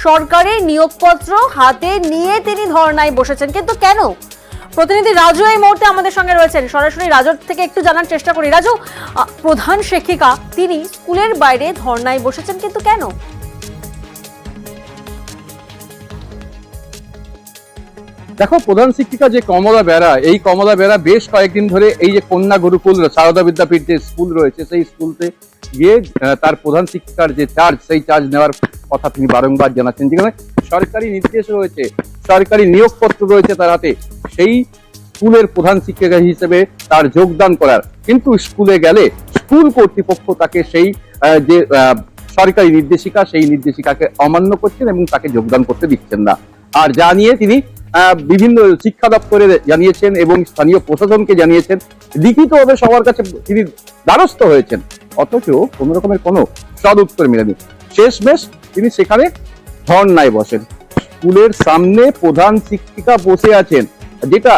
সরকারি নিয়োগপত্র হাতে নিয়ে তিনি ধর্নায় বসেছেন, কিন্তু কেন? প্রতিনিধি রাজু এই মুহূর্তে আমাদের সঙ্গে রয়েছেন, সরাসরি রাজুর থেকে একটু জানার চেষ্টা করি। রাজু, প্রধান শিক্ষিকা তিনি স্কুলের বাইরে ধর্নায় বসেছেন, কিন্তু কেন? দেখো, প্রধান শিক্ষিকা যে কমলা বেরা, এই কমলা বেরা বেশ কয়েকদিন ধরে এই যে কন্যা গুরুকুল সারদা বিদ্যাপীঠ যে স্কুল রয়েছে সেই স্কুলতে গিয়ে তার প্রধান শিক্ষিকার যে চার্জ, সেই চার্জ নেওয়ার কথা তিনি বারংবার জানাচ্ছেন, যেখানে সরকারি নির্দেশ রয়েছে, সরকারি নিয়োগপত্র রয়েছে তার হাতে, সেই স্কুলের প্রধান শিক্ষিকা হিসেবে তার যোগদান করার, কিন্তু স্কুলে গেলে স্কুল কর্তৃপক্ষ তাকে সেই যে সরকারি নির্দেশিকা, সেই নির্দেশিকাকে অমান্য করছেন এবং তাকে যোগদান করতে দিচ্ছেন না। আর যা নিয়ে তিনি বিভিন্ন শিক্ষা দপ্তরে জানিয়েছেন এবং স্থানীয় প্রশাসনকে জানিয়েছেন, লিখিতভাবে সবার কাছে তিনি দ্বারস্থ হয়েছেন, অথচ কোনো রকমের কোনো সদ উত্তর মেলেনি। শেষমেশ তিনি সেখানে ধর্নায় বসেন। স্কুলের সামনে প্রধান শিক্ষিকা বসে আছেন, যেটা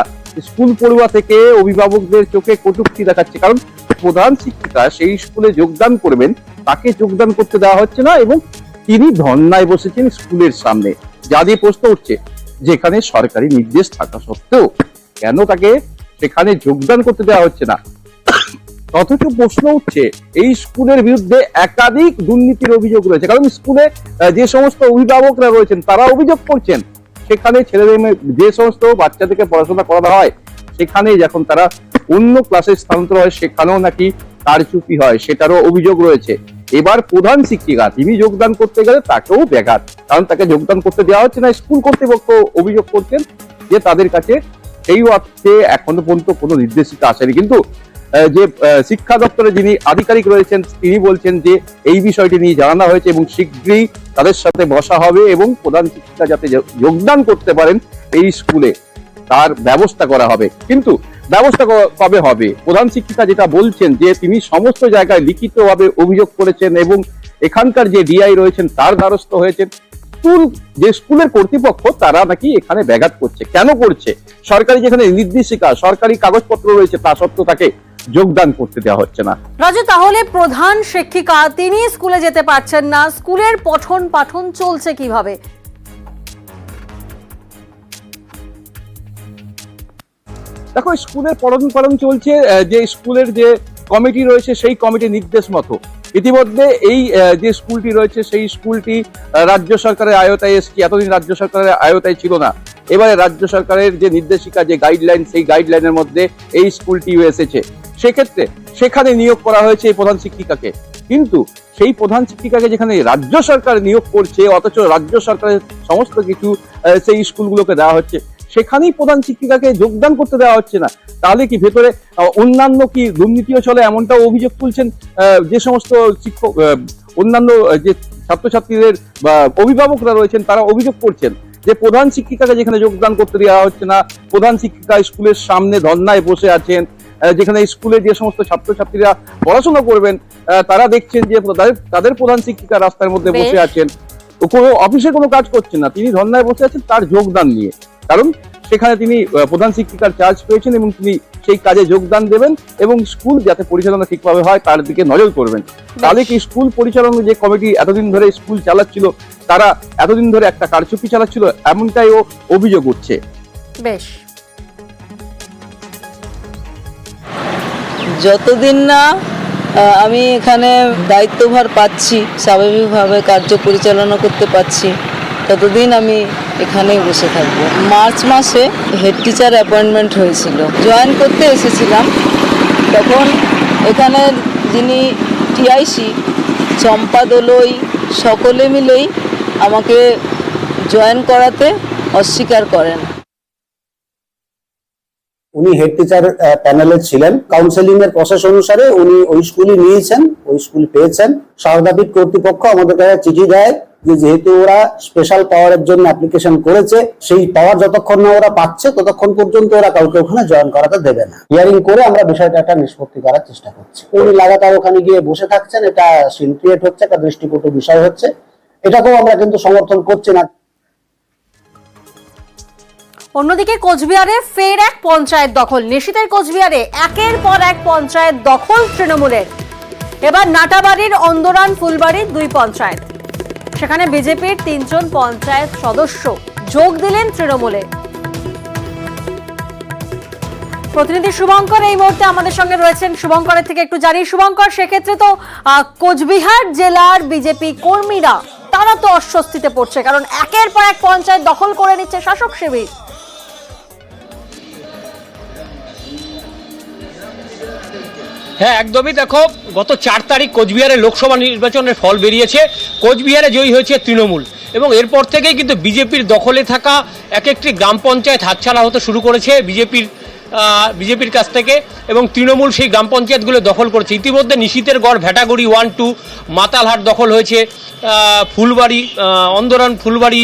স্কুল পড়ুয়া থেকে অভিভাবকদের চোখে কটূক্তি দেখাচ্ছে। কারণ প্রধান শিক্ষিকা সেই স্কুলে যোগদান করবেন, তাকে যোগদান করতে দেওয়া হচ্ছে না এবং তিনি ধর্নায় বসেছেন স্কুলের সামনে। যা দিয়ে প্রশ্ন উঠছে, যেখানে সরকারি নির্দেশ থাকা সত্ত্বেও কেন তাকে সেখানে যোগদান করতে দেওয়া হচ্ছে না? অথচ প্রশ্ন উঠছে, এই স্কুলের বিরুদ্ধে একাধিক দুর্নীতির অভিযোগ রয়েছে। কারণ স্কুলে যে সমস্ত অভিভাবকরা রয়েছেন তারা অভিযোগ করছেন, সেখানে ছেলেদের যে সমস্ত বাচ্চাদেরকে পড়াশোনা করানো হয়, সেখানে যখন তারা অন্য ক্লাসে স্থানান্তর হয় সেখানেও নাকি কারচুপি হয়, সেটারও অভিযোগ রয়েছে। এবার প্রধান শিক্ষিকা তিনি যোগদান করতে গেলে তাকেও ব্যাঘাত, কারণ তাকে যোগদান করতে দেওয়া হচ্ছে না। স্কুল কর্তৃপক্ষ অভিযোগ করছেন যে তাদের কাছে সেই অর্থে এখনো পর্যন্ত কোনো নির্দেশিকা আসেনি। কিন্তু যে শিক্ষা দপ্তরে যিনি আধিকারিক রয়েছেন তিনি বলছেন যে এই বিষয়টি নিয়ে জানানো হয়েছে এবং শীঘ্রই তাদের সাথে বসা হবে এবং প্রধান শিক্ষিকা যাতে যোগদান করতে পারেন এই স্কুলে তার ব্যবস্থা করা হবে। কিন্তু ব্যবস্থা কবে হবে? প্রধান শিক্ষিকা যেটা বলছেন যে তিনি সমস্ত জায়গায় লিখিতভাবে অভিযোগ করেছেন এবং এখানকার যে ডিআই রয়েছেন তার দ্বারস্থ হয়েছেন। স্কুলের কর্তৃপক্ষ তারা নাকি এখানে ব্যাঘাত করছে। কেন করছে? সরকারি যেখানে নির্দেশিকা, সরকারি কাগজপত্র রয়েছে, তা সত্ত্বেও তাকে যোগদান করতে দেওয়া হচ্ছে না। রাজু, তাহলে প্রধান শিক্ষিকা তিনি স্কুলে যেতে পারছেন না, স্কুলের পঠন পাঠন চলছে কিভাবে? দেখো, স্কুলের পঠন পাঠন চলছে যে স্কুলের যে কমিটি রয়েছে সেই কমিটির নির্দেশ মতো। ইতিমধ্যে এই যে স্কুলটি রয়েছে সেই স্কুলটি রাজ্য সরকারের আওতায় এসছে, এতদিন রাজ্য সরকারের আওতায় ছিল না। এবারে রাজ্য সরকারের যে নির্দেশিকা, যে গাইডলাইন, সেই গাইডলাইনের মধ্যে এই স্কুলটিও এসেছে। সেক্ষেত্রে সেখানে নিয়োগ করা হয়েছে এই প্রধান শিক্ষিকাকে। কিন্তু সেই প্রধান শিক্ষিকাকে যেখানে রাজ্য সরকার নিয়োগ করছে, অথচ রাজ্য সরকারের সমস্ত কিছু সেই স্কুলগুলোকে দেওয়া হচ্ছে, সেখানেই প্রধান শিক্ষিকাকে যোগদান করতে দেওয়া হচ্ছে না। তাহলে কি ভেতরে অন্যান্য কি দুর্নীতিও চলে, এমনটাও অভিযোগ তুলছেন যে সমস্ত শিক্ষক, অন্যান্য যে ছাত্রছাত্রীদের বা অভিভাবকরা রয়েছেন তারা অভিযোগ করছেন যে প্রধান শিক্ষিকাকে যেখানে যোগদান করতে দেওয়া হচ্ছে না, প্রধান শিক্ষিকা স্কুলের সামনে ধর্নায় বসে আছেন, যেখানে স্কুলে যে সমস্ত ছাত্রছাত্রীরা পড়াশোনা করবেন তারা দেখছেন যে তাদের প্রধান শিক্ষিকা রাস্তার মধ্যে বসে আছেন, কোনো অফিসে কোনো কাজ করছেন না, তিনি ধর্নায় বসে আছেন তার যোগদান নিয়ে। কারণ সেখানে তিনি প্রধান শিক্ষিকার চার্জ পেয়েছেন এবং তিনি সেই কাজে যোগদান দেবেন এবং স্কুল যাতে পরিচালনা ঠিকভাবে হয় তার দিকে নজর করবেন। তাহলে কি স্কুল পরিচালনা যে কমিটি এতদিন ধরে স্কুল চালাচ্ছিল তারা এতদিন ধরে একটা কারচুপি চালাচ্ছিল, এমনটাই অভিযোগ উঠছে। বেশ, যতদিন না আমি এখানে দায়িত্বভার পাচ্ছি, স্বাভাবিকভাবে কার্য পরিচালনা করতে পারছি, ততদিন আমি এখানেই বসে থাকবো। মার্চ মাসে হেড টিচার অ্যাপয়েন্টমেন্ট হয়েছিল, জয়েন করতে এসেছিলাম। তখন এখানের যিনি টিআইসি চম্পা দোলই সকলে মিলেই আমাকে জয়েন করাতে অস্বীকার করেন। উনি হেড টিচার প্যানেলে ছিলেন, কাউন্সেলিং এর প্রসেস অনুসারে উনি ওই স্কুলই নিয়েছেন, ওই স্কুল পেয়েছেন। সারদাপীঠ কর্তৃপক্ষ আমাদের কাছে চিঠি দেয় যে যেহেতু ওরা স্পেশাল পাওয়ারের জন্য অ্যাপ্লিকেশন করেছে, সেই পাওয়ার যতক্ষণ না ওরা পাচ্ছে ততক্ষণ পর্যন্ত ওরা কাউকে ওখানে জয়েন করাতে দেবে না। হিয়ারিং করে আমরা বিষয়টা একটা নিষ্পত্তি করার চেষ্টা করছি। উনি লাগাতার ওখানে গিয়ে বসে থাকছেন, এটা সিন ক্রিয়েট হচ্ছে, একটা দৃষ্টিকটু বিষয় হচ্ছে, এটাকেও আমরা কিন্তু সমর্থন করছি না। অন্যদিকে কোচবিহারে ফের এক পঞ্চায়েত দখল। নিশীথের কোচবিহারে একের পর এক পঞ্চায়েত দখল তৃণমূলের। এবার নাটাবাড়ির, অন্দরান, ফুলবাড়ির 2 পঞ্চায়েত। সেখানে বিজেপির 3 জন পঞ্চায়েত সদস্য যোগ দিলেন তৃণমূলে। প্রতিনিধি শুভঙ্কর এই মুহূর্তে আমাদের সঙ্গে রয়েছেন। শুভঙ্করের থেকে একটু জানি। শুভঙ্কর, সেক্ষেত্রে তো কোচবিহার জেলার বিজেপি কর্মীরা তারা তো অস্বস্তিতে পড়ছে, কারণ একের পর এক পঞ্চায়েত দখল করে নিচ্ছে শাসক শিবির। হ্যাঁ, একদমই। দেখো, গত 4 তারিখ কোচবিহারে লোকসভা নির্বাচনের ফল বেরিয়েছে। কোচবিহারে জয়ী হয়েছে তৃণমূল এবং এরপর থেকেই কিন্তু বিজেপির দখলে থাকা এক একটি গ্রাম পঞ্চায়েত হাতছাড়া হতে শুরু করেছে। বিজেপির বিজেপির কাছ থেকে, এবং তৃণমূল সেই গ্রাম পঞ্চায়েতগুলো দখল করেছে। ইতিমধ্যে নিশীথের গড়, ভেটাগুড়ি 1, 2, মাতালহাট দখল হয়েছে, ফুলবাড়ি, অন্দরান, ফুলবাড়ি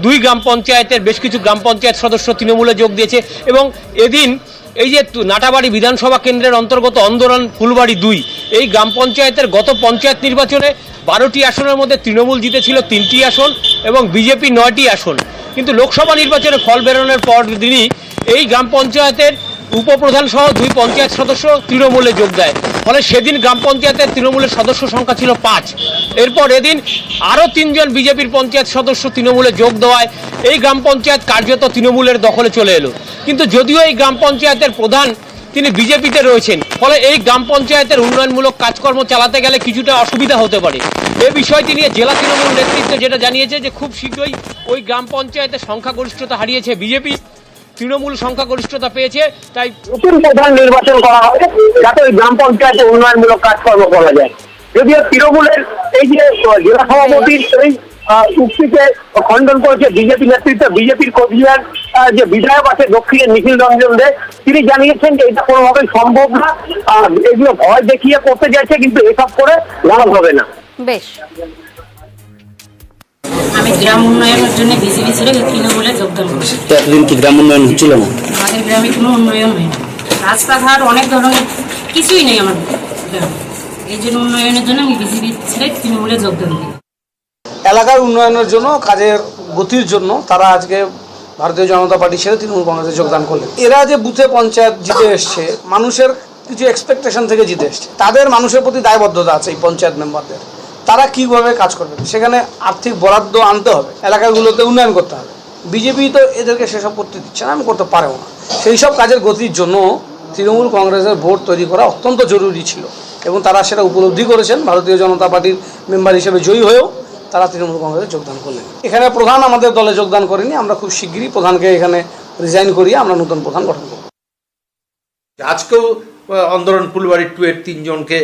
2 গ্রাম পঞ্চায়েতের বেশ কিছু গ্রাম পঞ্চায়েত সদস্য তৃণমূলে যোগ দিয়েছে। এবং এদিন এই যে নাটাবাড়ি বিধানসভা কেন্দ্রের অন্তর্গত অন্দরান, ফুলবাড়ি 2 এই গ্রাম পঞ্চায়েতের গত পঞ্চায়েত নির্বাচনে 12টি আসনের মধ্যে তৃণমূল জিতেছিল 3টি আসন এবং বিজেপি 9টি আসন। কিন্তু লোকসভা নির্বাচনে ফল বেরোনোর পর দিনই এই গ্রাম পঞ্চায়েতের উপপ্রধান সহ 2 পঞ্চায়েত সদস্য তৃণমূলে যোগ দেয়। ফলে সেদিন গ্রাম পঞ্চায়েতের তৃণমূলের সদস্য সংখ্যা ছিল 5। এরপর এদিন আরও 3 জন বিজেপির পঞ্চায়েত সদস্য তৃণমূলে যোগ দেওয়ায় এই গ্রাম পঞ্চায়েত কার্যত তৃণমূলের দখলে চলে এলো। কিন্তু যদিও এই গ্রাম পঞ্চায়েতের প্রধান তিনি বিজেপিতে রয়েছেন, ফলে এই গ্রাম পঞ্চায়েতের উন্নয়নমূলক কাজকর্ম চালাতে গেলে কিছুটা অসুবিধা হতে পারে। এই বিষয়টি নিয়ে জেলা তৃণমূল নেতৃত্ব যেটা জানিয়েছে যে খুব শীঘ্রই ওই গ্রাম পঞ্চায়েতের সংখ্যাগরিষ্ঠতা হারিয়েছে বিজেপি, তৃণমূল সংখ্যাগরিষ্ঠতা পেয়েছে, তাই নতুন প্রধান নির্বাচন করা হবে যাতে ওই গ্রাম পঞ্চায়েতে উন্নয়নমূলক কাজকর্ম করা যায়। যদিও তৃণমূলের এই যে জেলা সভাপতির এই চুক্তিকে খণ্ডন করেছে বিজেপি নেতৃত্ব, বিজেপির কোচবিহার যে বিধায়ক আছে দক্ষিণের নিখিল রঞ্জন দে, তিনি জানিয়েছেন যে এটা কোনোভাবেই সম্ভব না, এগুলো ভয় দেখিয়ে করতে যাচ্ছে, কিন্তু এসব করে লাভ হবে না। বেশ, আমি গ্রাম উন্নয়নের জন্য বিজেপি ছেড়ে তৃণমূলে যোগদান করছি। এতদিন কি গ্রাম উন্নয়ন হচ্ছিল না? আমাদের গ্রামে কোনো উন্নয়ন হয় না, রাস্তাঘাট অনেক ধরনের কিছুই নেই আমার গ্রামে। এই জন্য উন্নয়নের জন্য আমি বিজেপি ছেড়ে তৃণমূলে যোগদান করি। এলাকার উন্নয়নের জন্য, কাজের গতির জন্য তারা আজকে ভারতীয় জনতা পার্টি ছেড়ে তৃণমূল কংগ্রেসে যোগদান করলেন। এরা যে বুথে পঞ্চায়েত জিতে এসছে, মানুষের কিছু এক্সপেকটেশন থেকে জিতে এসছে, তাদের মানুষের প্রতি দায়বদ্ধতা আছে এই পঞ্চায়েত মেম্বারদের। তারা কীভাবে কাজ করবে, সেখানে আর্থিক বরাদ্দ আনতে হবে, এলাকাগুলোতে উন্নয়ন করতে হবে। বিজেপি তো এদেরকে সেসব করতে দিচ্ছে না, আমি করতে পারেও না। সেই সব কাজের গতির জন্য তৃণমূল কংগ্রেসের ভোট তৈরি করা অত্যন্ত জরুরি ছিল এবং তারা সেটা উপলব্ধি করেছেন। ভারতীয় জনতা পার্টির মেম্বার হিসেবে জয়ী হয়েও তারা তৃণমূল কংগ্রেসে যোগদান করলেন। এখানে প্রধান আমাদের দলে যোগদান করেনি, আমরা খুব শিগগিরই প্রধানকে এখানে রিজাইন করিয়ে আমরা নতুন প্রধান গঠন করব। আজকেও অন্দরন ফুলবাড়ি 2 এর 3 জনকে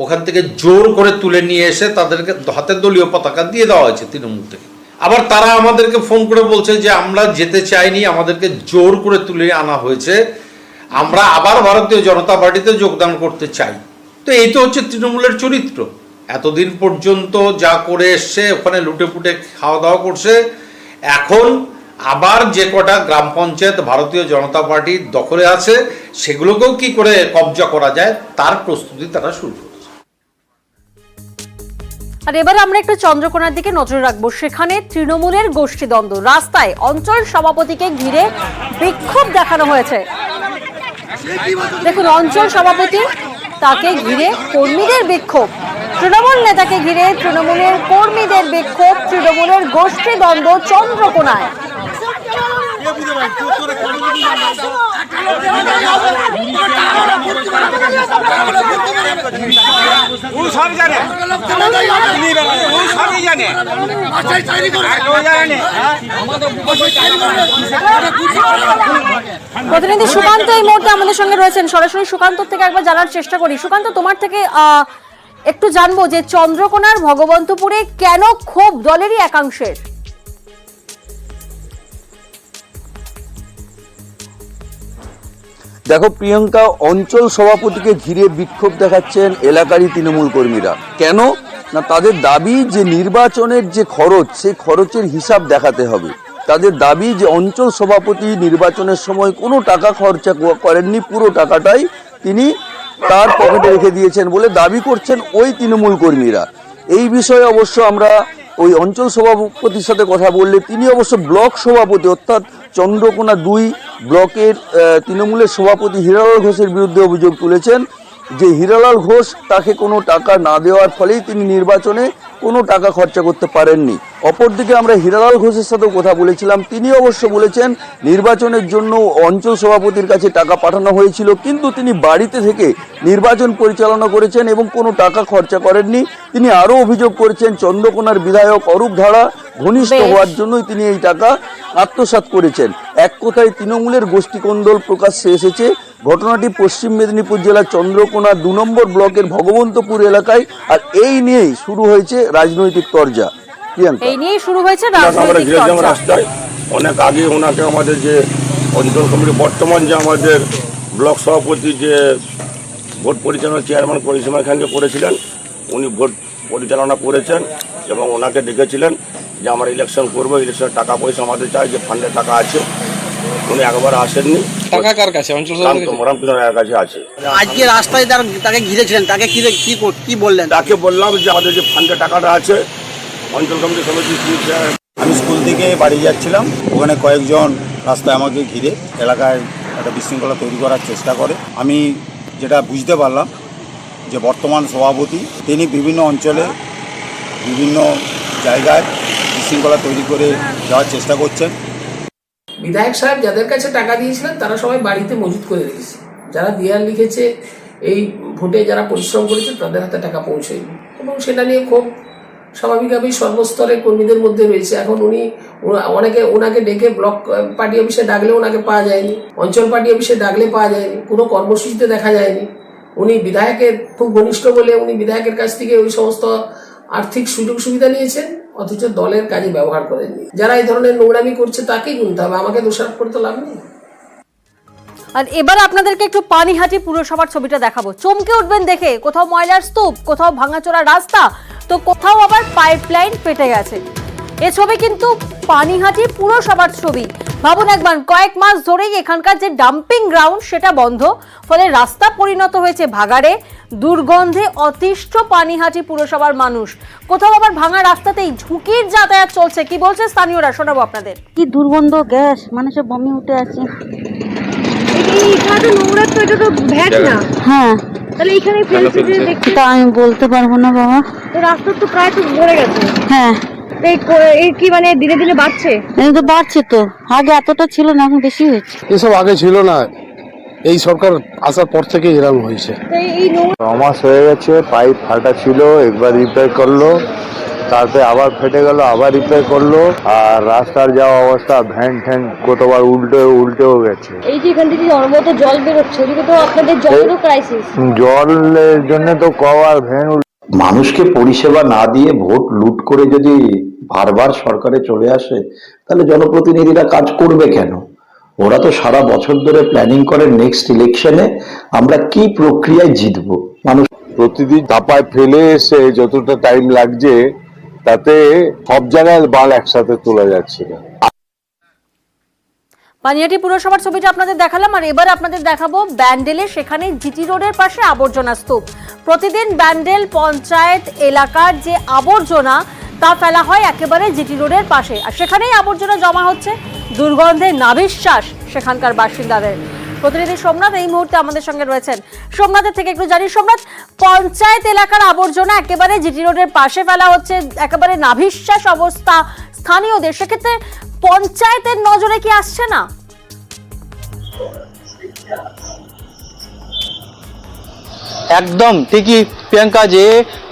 ওখান থেকে জোর করে তুলে নিয়ে এসে তাদেরকে হাতের দলীয় পতাকা দিয়ে দেওয়া হয়েছে তৃণমূল থেকে। আবার তারা আমাদেরকে ফোন করে বলছে যে আমরা যেতে চাইনি, আমাদেরকে জোর করে তুলে আনা হয়েছে, আমরা আবার ভারতীয় জনতা পার্টিতে যোগদান করতে চাই। তো এই তো হচ্ছে তৃণমূলের চরিত্র। এতদিন পর্যন্ত যা করে এসছে, ওখানে লুটে পুটে খাওয়া দাওয়া করছে, এখন আবার যে কটা গ্রাম পঞ্চায়েত ভারতীয় জনতা পার্টির দখলে আছে সেগুলোকেও কি করে কবজা করা যায় তার প্রস্তুতি তারা শুরু করেছে। আর এবার আমরা একটু চন্দ্রকোনার দিকে নজর রাখবো। সেখানে তৃণমূলের গোষ্ঠীদ্বন্দ্ব, রাস্তায় অঞ্চল সভাপতিকে ঘিরে বিক্ষোভ দেখানো হয়েছে। দেখুন, অঞ্চল সভাপতি, তাকে ঘিরে কর্মীদের বিক্ষোভ, তৃণমূল নেতাকে ঘিরে তৃণমূলের কর্মীদের বিক্ষোভ, তৃণমূলের গোষ্ঠীদ্বন্দ্ব চন্দ্রকোনায়। প্রতিনিধি সুকান্ত এই মুহূর্তে আমাদের সঙ্গে রয়েছেন, সরাসরি সুকান্ত থেকে একবার জানার চেষ্টা করি। সুকান্ত, তোমার থেকে একটু জানবো যে চন্দ্রকোনার ভগবন্তপুরে কেন ক্ষোভ দলেরই একাংশের? দেখো প্রিয়াঙ্কা, অঞ্চল সভাপতিকে ঘিরে বিক্ষোভ দেখাচ্ছেন এলাকারই তৃণমূল কর্মীরা। কেন না, তাদের দাবি যে নির্বাচনের যে খরচ, সেই খরচের হিসাব দেখাতে হবে। তাদের দাবি যে অঞ্চল সভাপতি নির্বাচনের সময় কোনো টাকা খরচা করেননি, পুরো টাকাটাই তিনি তার পকেটে রেখে দিয়েছেন বলে দাবি করছেন ওই তৃণমূল কর্মীরা। এই বিষয়ে অবশ্য আমরা ওই অঞ্চল সভাপতির সাথে কথা বললে তিনি অবশ্য ব্লক সভাপতি অর্থাৎ চন্দ্রকোনা 2 ব্লকের তৃণমূলের সভাপতি হীরালাল ঘোষের বিরুদ্ধে অভিযোগ তুলেছেন যে হীরালাল ঘোষ তাকে কোনো টাকা না দেওয়ার ফলেই তিনি নির্বাচনে কোনো টাকা খরচা করতে পারেননি। অপরদিকে আমরা হীরালাল ঘোষের সাথেও কথা বলেছিলাম, তিনি অবশ্য বলেছেন নির্বাচনের জন্য অঞ্চল সভাপতির কাছে টাকা পাঠানো হয়েছিল, কিন্তু তিনি বাড়িতে থেকে নির্বাচন পরিচালনা করেছেন এবং কোনো টাকা খরচা করেননি। তিনি আরও অভিযোগ করেছেন চন্দ্রকোনার বিধায়ক অরূপ ধাড়া ঘনিষ্ঠ হওয়ার জন্যই তিনি এই টাকা আত্মসাৎ করেছেন। এক কথায় তৃণমূলের গোষ্ঠীকন্দল প্রকাশ্যে এসেছে। ঘটনাটি পশ্চিম মেদিনীপুর জেলার চন্দ্রকোনা 2 নম্বর ব্লকের ভগবন্তপুর এলাকায়, আর এই নিয়েই শুরু হয়েছে রাজনৈতিক তরজা। এই নিয়েই শুরু হয়েছে রাজনৈতিক তরজা। রাস্তায় অনেক আগে ওনাকে আমাদের যে অঞ্চল কমিটি বর্তমান যে আমাদের ব্লক সভাপতি যে ভোট পরিচালনা চেয়ারম্যান পরিসীমা খানকে করেছিলেন, উনি ভোট পরিচালনা করেছেন এবং ওনাকে ডেকেছিলেন যে আমরা ইলেকশন করবো, ইলেকশনের টাকা পয়সা আমাদের চাই, যে ফান্ডে টাকা আছে। উনি একবার আসেননি। টাকা কার কাছে? অঞ্চল রামকৃষ্ণের কাছে আছে। আজকে রাস্তায় তাকে ঘিরেছিলেন, তাকে কি বললেন? তাকে বললাম যে আমাদের যে ফান্ডে টাকাটা আছে অঞ্চল কমিটি সমিতি। আমি স্কুল থেকে বাড়ি যাচ্ছিলাম, ওখানে কয়েকজন রাস্তায় আমাকে ঘিরে এলাকায় একটা বিশৃঙ্খলা তৈরি করার চেষ্টা করে। আমি যেটা বুঝতে পারলাম যে বর্তমান সভাপতি তিনি বিভিন্ন অঞ্চলে বিভিন্ন জায়গায় বিশৃঙ্খলা তৈরি করে যাওয়ার চেষ্টা করছেন। বিধায়ক সাহেব যাদের কাছে টাকা দিয়েছিলেন তারা সবাই বাড়িতে মজুত করে রেখেছে। যারা দেয়াল লিখেছে, এই ভোটে যারা পরিশ্রম করেছে তাদের হাতে টাকা পৌঁছয়নি, এবং সেটা নিয়ে খুব স্বাভাবিকভাবেই সর্বস্তরের কর্মীদের মধ্যে রয়েছে। এখন ওনাকে ডেকে ব্লক পার্টি অফিসে ডাকলে ওনাকে পাওয়া যায়নি, অঞ্চল পার্টি অফিসে ডাকলে পাওয়া যায়নি, কোনো কর্মসূচিতে দেখা যায়নি। উনি বিধায়কের খুব ঘনিষ্ঠ বলে উনি বিধায়কের কাছ থেকে ওই সমস্ত আর্থিক সুযোগ সুবিধা নিয়েছেন, অথচ দলের কাজে ব্যবহার করেননি। যারা এই ধরনের নোংরামি করছে তাকেই গুনতে হবে, আমাকে দোষারোপ করতে লাভ নেই। আর এবার আপনাদেরকে একটু পানিহাটি পুরসভার ছবিটা দেখাবো। চমকে উঠবেন দেখে, কোথাও ময়লার স্তূপ, কোথাও ভাঙাচোরা রাস্তা, তো কোথাও আবার পাইপলাইন ফেটে গেছে। এ ছবি কিন্তু পানিহাটি পুরসভার ছবি। ভাবুন একবার, কয়েক মাস ধরেই এখানকার যে ডাম্পিং গ্রাউন্ড সেটা বন্ধ, ফলে রাস্তা পরিণত হয়েছে ভাগাড়ে। দুর্গন্ধে অতিষ্ঠ পানিহাটি পুরসভার মানুষ। কোথাও আবার ভাঙা রাস্তাতেই ঝুঁকির যাতায়াত চলছে। কি বলছে স্থানীয়রা, শোনাবো আপনাদের। কি দুর্গন্ধ, গ্যাস, মানুষের বমি উঠে আছে। হ্যাঁ, তাহলে এখানে তা আমি বলতে পারবো না বাবা। রাস্তা তো প্রায় তো ভরে গেছে। হ্যাঁ, এই কি মানে দিনে দিনে বাড়ছে? এই তো বাড়ছে তো, আগে এতটা ছিল না, এখন বেশি হয়েছে। এসব আগে ছিল না, এই সরকার আসার পর থেকে এরকম হয়েছে। মাস হয়ে গেছে, পাইপ ফাটা ছিল, একবার রিপেয়ার করলো, তারপরে আবার ফেটে গেল, আবার রিপেয়ার করলো। আর রাস্তার যাওয়া অবস্থা, ভ্যান ঠ্যান কতবার উল্টেও গেছে। এই যে এখান থেকে অনবরত জল বেরোচ্ছে, ওদিকে তো আপনাদের জলেরও ক্রাইসিস। জলের জন্য তো কবার ভ্যান। মানুষকে পরিষেবা না দিয়ে ভোট লুট করে যদি বারবার সরকারে চলে আসে, তাহলে জনপ্রতিনিধিরা কাজ করবে কেন? ওরা তো সারা বছর ধরে প্ল্যানিং করে নেক্সট ইলেকশনে আমরা কি প্রক্রিয়ায় জিতবো। মানুষ প্রতিদিন ধাপায় ফেলে এসে যতটা টাইম লাগছে, তাতে সব জায়গায় বাল একসাথে তোলা যাচ্ছে না। পানিহাটি পুরসভার ছবিটা আপনাদের দেখালাম, আর এবার আপনাদের দেখাবো ব্যান্ডেলে। সেখানে জিটি রোডের পাশে আবর্জনা স্তূপ। প্রতিদিন ব্যান্ডেল পঞ্চায়েত এলাকার যে আবর্জনা তা ফেলা হয় একেবারে জিটি রোডের পাশে, আর সেখানেই আবর্জনা জমা হচ্ছে। দুর্গন্ধে নাভিশ্বাস সেখানকার বাসিন্দাদের। প্রতিনিধি সোমনাথ এই মুহূর্তে আমাদের সঙ্গে রয়েছেন। সোমনাথের থেকে একটু জানি। সোমনাথ, পঞ্চায়েত এলাকার আবর্জনা একেবারে জিটি রোডের পাশে ফেলা হচ্ছে, একেবারে নাভিশ্বাস অবস্থা স্থানীয়দের। সেক্ষেত্রে পঞ্চায়েতের নজরে কি আসছে না? একদম ঠিকই প্রিয়াঙ্কা, যে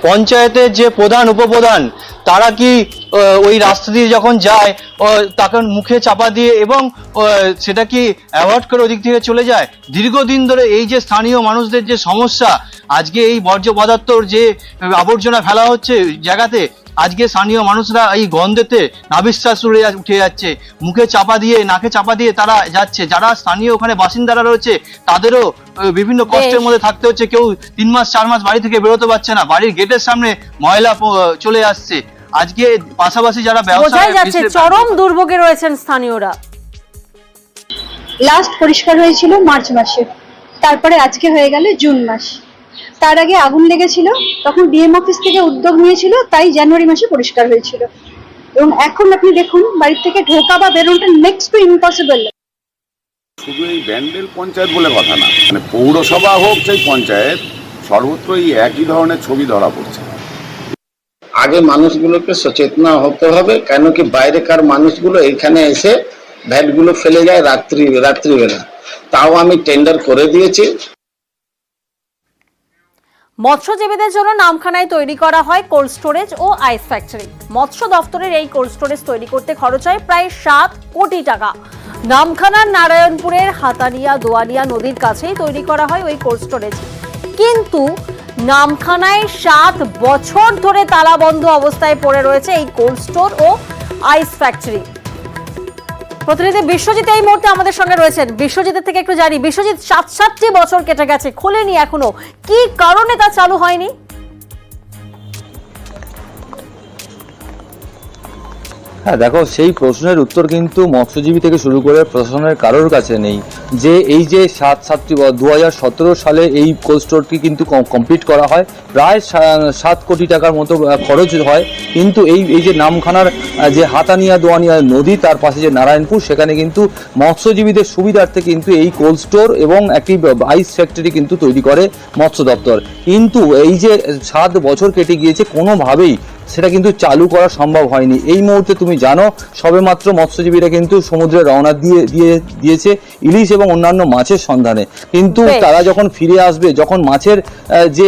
পঞ্চায়েতের যে প্রধান উপপ্রধান তারা কি ওই রাস্তা দিয়ে যখন যায় তাকে মুখে চাপা দিয়ে এবং সেটা কি অ্যাভয়েড করে ওদিক থেকে চলে যায়। দীর্ঘদিন ধরে এই যে স্থানীয় মানুষদের যে সমস্যা, আজকে এই বর্জ্য পদার্থর যে আবর্জনা ফেলা হচ্ছে জায়গাতে, আজকে স্থানীয় মানুষরা এই গন্ধেতে নাভিশ্বাস উঠে যাচ্ছে, মুখে চাপা দিয়ে নাকে চাপা দিয়ে তারা যাচ্ছে। যারা স্থানীয় ওখানে বাসিন্দারা রয়েছে তাদেরও বিভিন্ন কষ্টের মধ্যে থাকতে হচ্ছে। কেউ 3 মাস 4 মাস বাড়ি থেকে বেরোতে পারছে না, বাড়ির গেটের সামনে ময়লা চলে আসছে। আজকে পাশাপাশি যারা ব্যবসা, চরম দুর্ভোগে রয়েছেন স্থানীয়রা। লাস্ট পরিষ্কার হয়েছিল মার্চ মাসে, তারপরে আজকে হয়ে গেল জুন মাস। তার আগে আগুন লেগেছিল, তখন ডিএম অফিস থেকে উদ্যোগ নিয়েছিল, তাই জানুয়ারি মাসে পরিষ্কার হয়েছিল। এবং এখন আপনি দেখুন, বাড়ি থেকে ঢোকা বা বেরোনোটা নেক্সট টু ইম্পসিবল। শুধু এই ব্যান্ডেল পঞ্চায়েত বলে কথা না, মানে পৌরসভা হোক সেই পঞ্চায়েত, সর্বত্র এই একই ধরনের ছবি ধরা পড়ছে। আগে মানুষগুলোকে সচেতন হতে হবে, কেন কি বাইরেকার মানুষগুলো এখানে এসে ভ্যাটগুলো ফেলে যায় রাত্রিবেলা। তাও আমি টেন্ডার করে দিয়েছি। মৎস্যজীবীদের জন্য নামখানায় তৈরি করা হয় কোল্ড স্টোরেজ ও আইস ফ্যাক্টরি। মৎস্য দফতরের এই কোল্ড স্টোরেজ তৈরি করতে খরচ হয় প্রায় 7 কোটি টাকা। নামখানার নারায়ণপুরের হাতানিয়া দোয়ানিয়া নদীর কাছেই তৈরি করা হয় ওই কোল্ড স্টোরেজ। কিন্তু নামখানায় 7 বছর ধরে তালাবন্ধ অবস্থায় পড়ে রয়েছে এই কোল্ড স্টোর ও আইস ফ্যাক্টরি। প্রতিনিধি বিশ্বজিৎ এই মুহূর্তে আমাদের সঙ্গে রয়েছেন। বিশ্বজিতের থেকে একটু জানি, বিশ্বজিৎ 7-7টি বছর কেটে গেছে, খোলেনি এখনো, কি কারণে তা চালু হয়নি? হ্যাঁ দেখো, সেই প্রশ্নের উত্তর কিন্তু মৎস্যজীবী থেকে শুরু করে প্রশাসনের কারোর কাছে নেই। যে এই যে 2017 সালে এই কোল্ড স্টোরটি কিন্তু কমপ্লিট করা হয়, প্রায় 7 কোটি টাকার মতো খরচ হয়, কিন্তু এই যে নামখানার যে হাতানিয়া দোয়ানিয়া নদী, তার পাশে যে নারায়ণপুর, সেখানে কিন্তু মৎস্যজীবীদের সুবিধার্থে কিন্তু এই কোল্ড স্টোর এবং একটি আইস ফ্যাক্টরি কিন্তু তৈরি করে মৎস্য দপ্তর। কিন্তু এই যে 7 বছর কেটে গিয়েছে, কোনোভাবেই সেটা কিন্তু চালু করা সম্ভব হয়নি। এই মুহূর্তে তুমি জানো, সবেমাত্র মৎস্যজীবীরা কিন্তু সমুদ্রে রওনা দিয়েছে ইলিশ এবং অন্যান্য মাছের সন্ধানে, কিন্তু তারা যখন ফিরে আসবে, যখন মাছের যে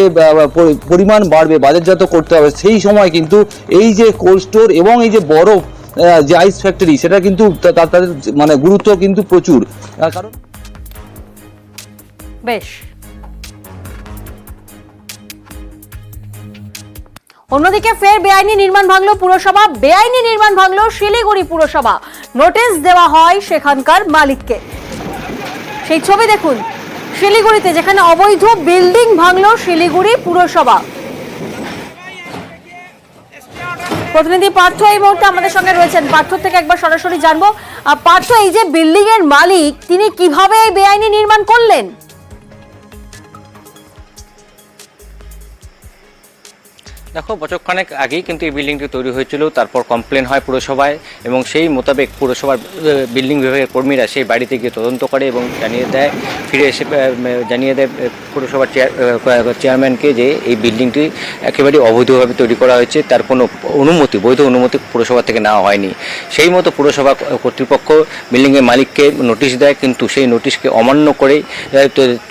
পরিমাণ বাড়বে, বাজারজাত করতে হবে, সেই সময় কিন্তু এই যে কোল্ড স্টোর এবং এই যে বড় যে আইস ফ্যাক্টরি, সেটা কিন্তু তাদের মানে গুরুত্ব কিন্তু প্রচুর। কারণ বেশ, অন্যদিকে ফের বেআইনি নির্মাণ ভাঙলো পুরসভা, বেআইনি নির্মাণ ভাঙলো শিলিগুড়ি পুরসভা। নোটিশ দেওয়া হয় সেখানকার মালিককে। সেই ছবি দেখুন, শিলিগুড়িতে যেখানে অবৈধ বিল্ডিং ভাঙলো শিলিগুড়ি পুরসভা। প্রতিনিধি পার্থ এই মুহূর্তে আমাদের সঙ্গে রয়েছেন। পার্থ থেকে একবার সরাসরি জানবো, পার্থ, এই যে বিল্ডিং এর মালিক, তিনি কিভাবে এই বেআইনি নির্মাণ করলেন? দেখো, বছরখানেক আগেই কিন্তু এই বিল্ডিংটি তৈরি হয়েছিল, তারপর কমপ্লেন হয় পুরসভায় এবং সেই মোতাবেক পুরসভার বিল্ডিং বিভাগের কর্মীরা সেই বাড়িতে গিয়ে তদন্ত করে এবং ফিরে এসে জানিয়ে দেয় পুরসভার চেয়ারম্যানকে যে এই বিল্ডিংটি একেবারে অবৈধভাবে তৈরি করা হয়েছে, তার কোনো বৈধ অনুমতি পুরসভা থেকে নেওয়া হয়নি। সেই মতো পুরসভা কর্তৃপক্ষ বিল্ডিংয়ের মালিককে নোটিশ দেয়, কিন্তু সেই নোটিশকে অমান্য করেই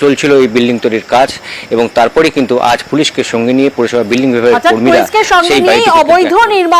চলছিল এই বিল্ডিং তৈরির কাজ, এবং তারপরে কিন্তু আজ পুলিশকে সঙ্গে নিয়ে পুরসভা বিল্ডিং বিভাগের কর্মীরা সেই বাড়িতে অবৈধ নির্মাণ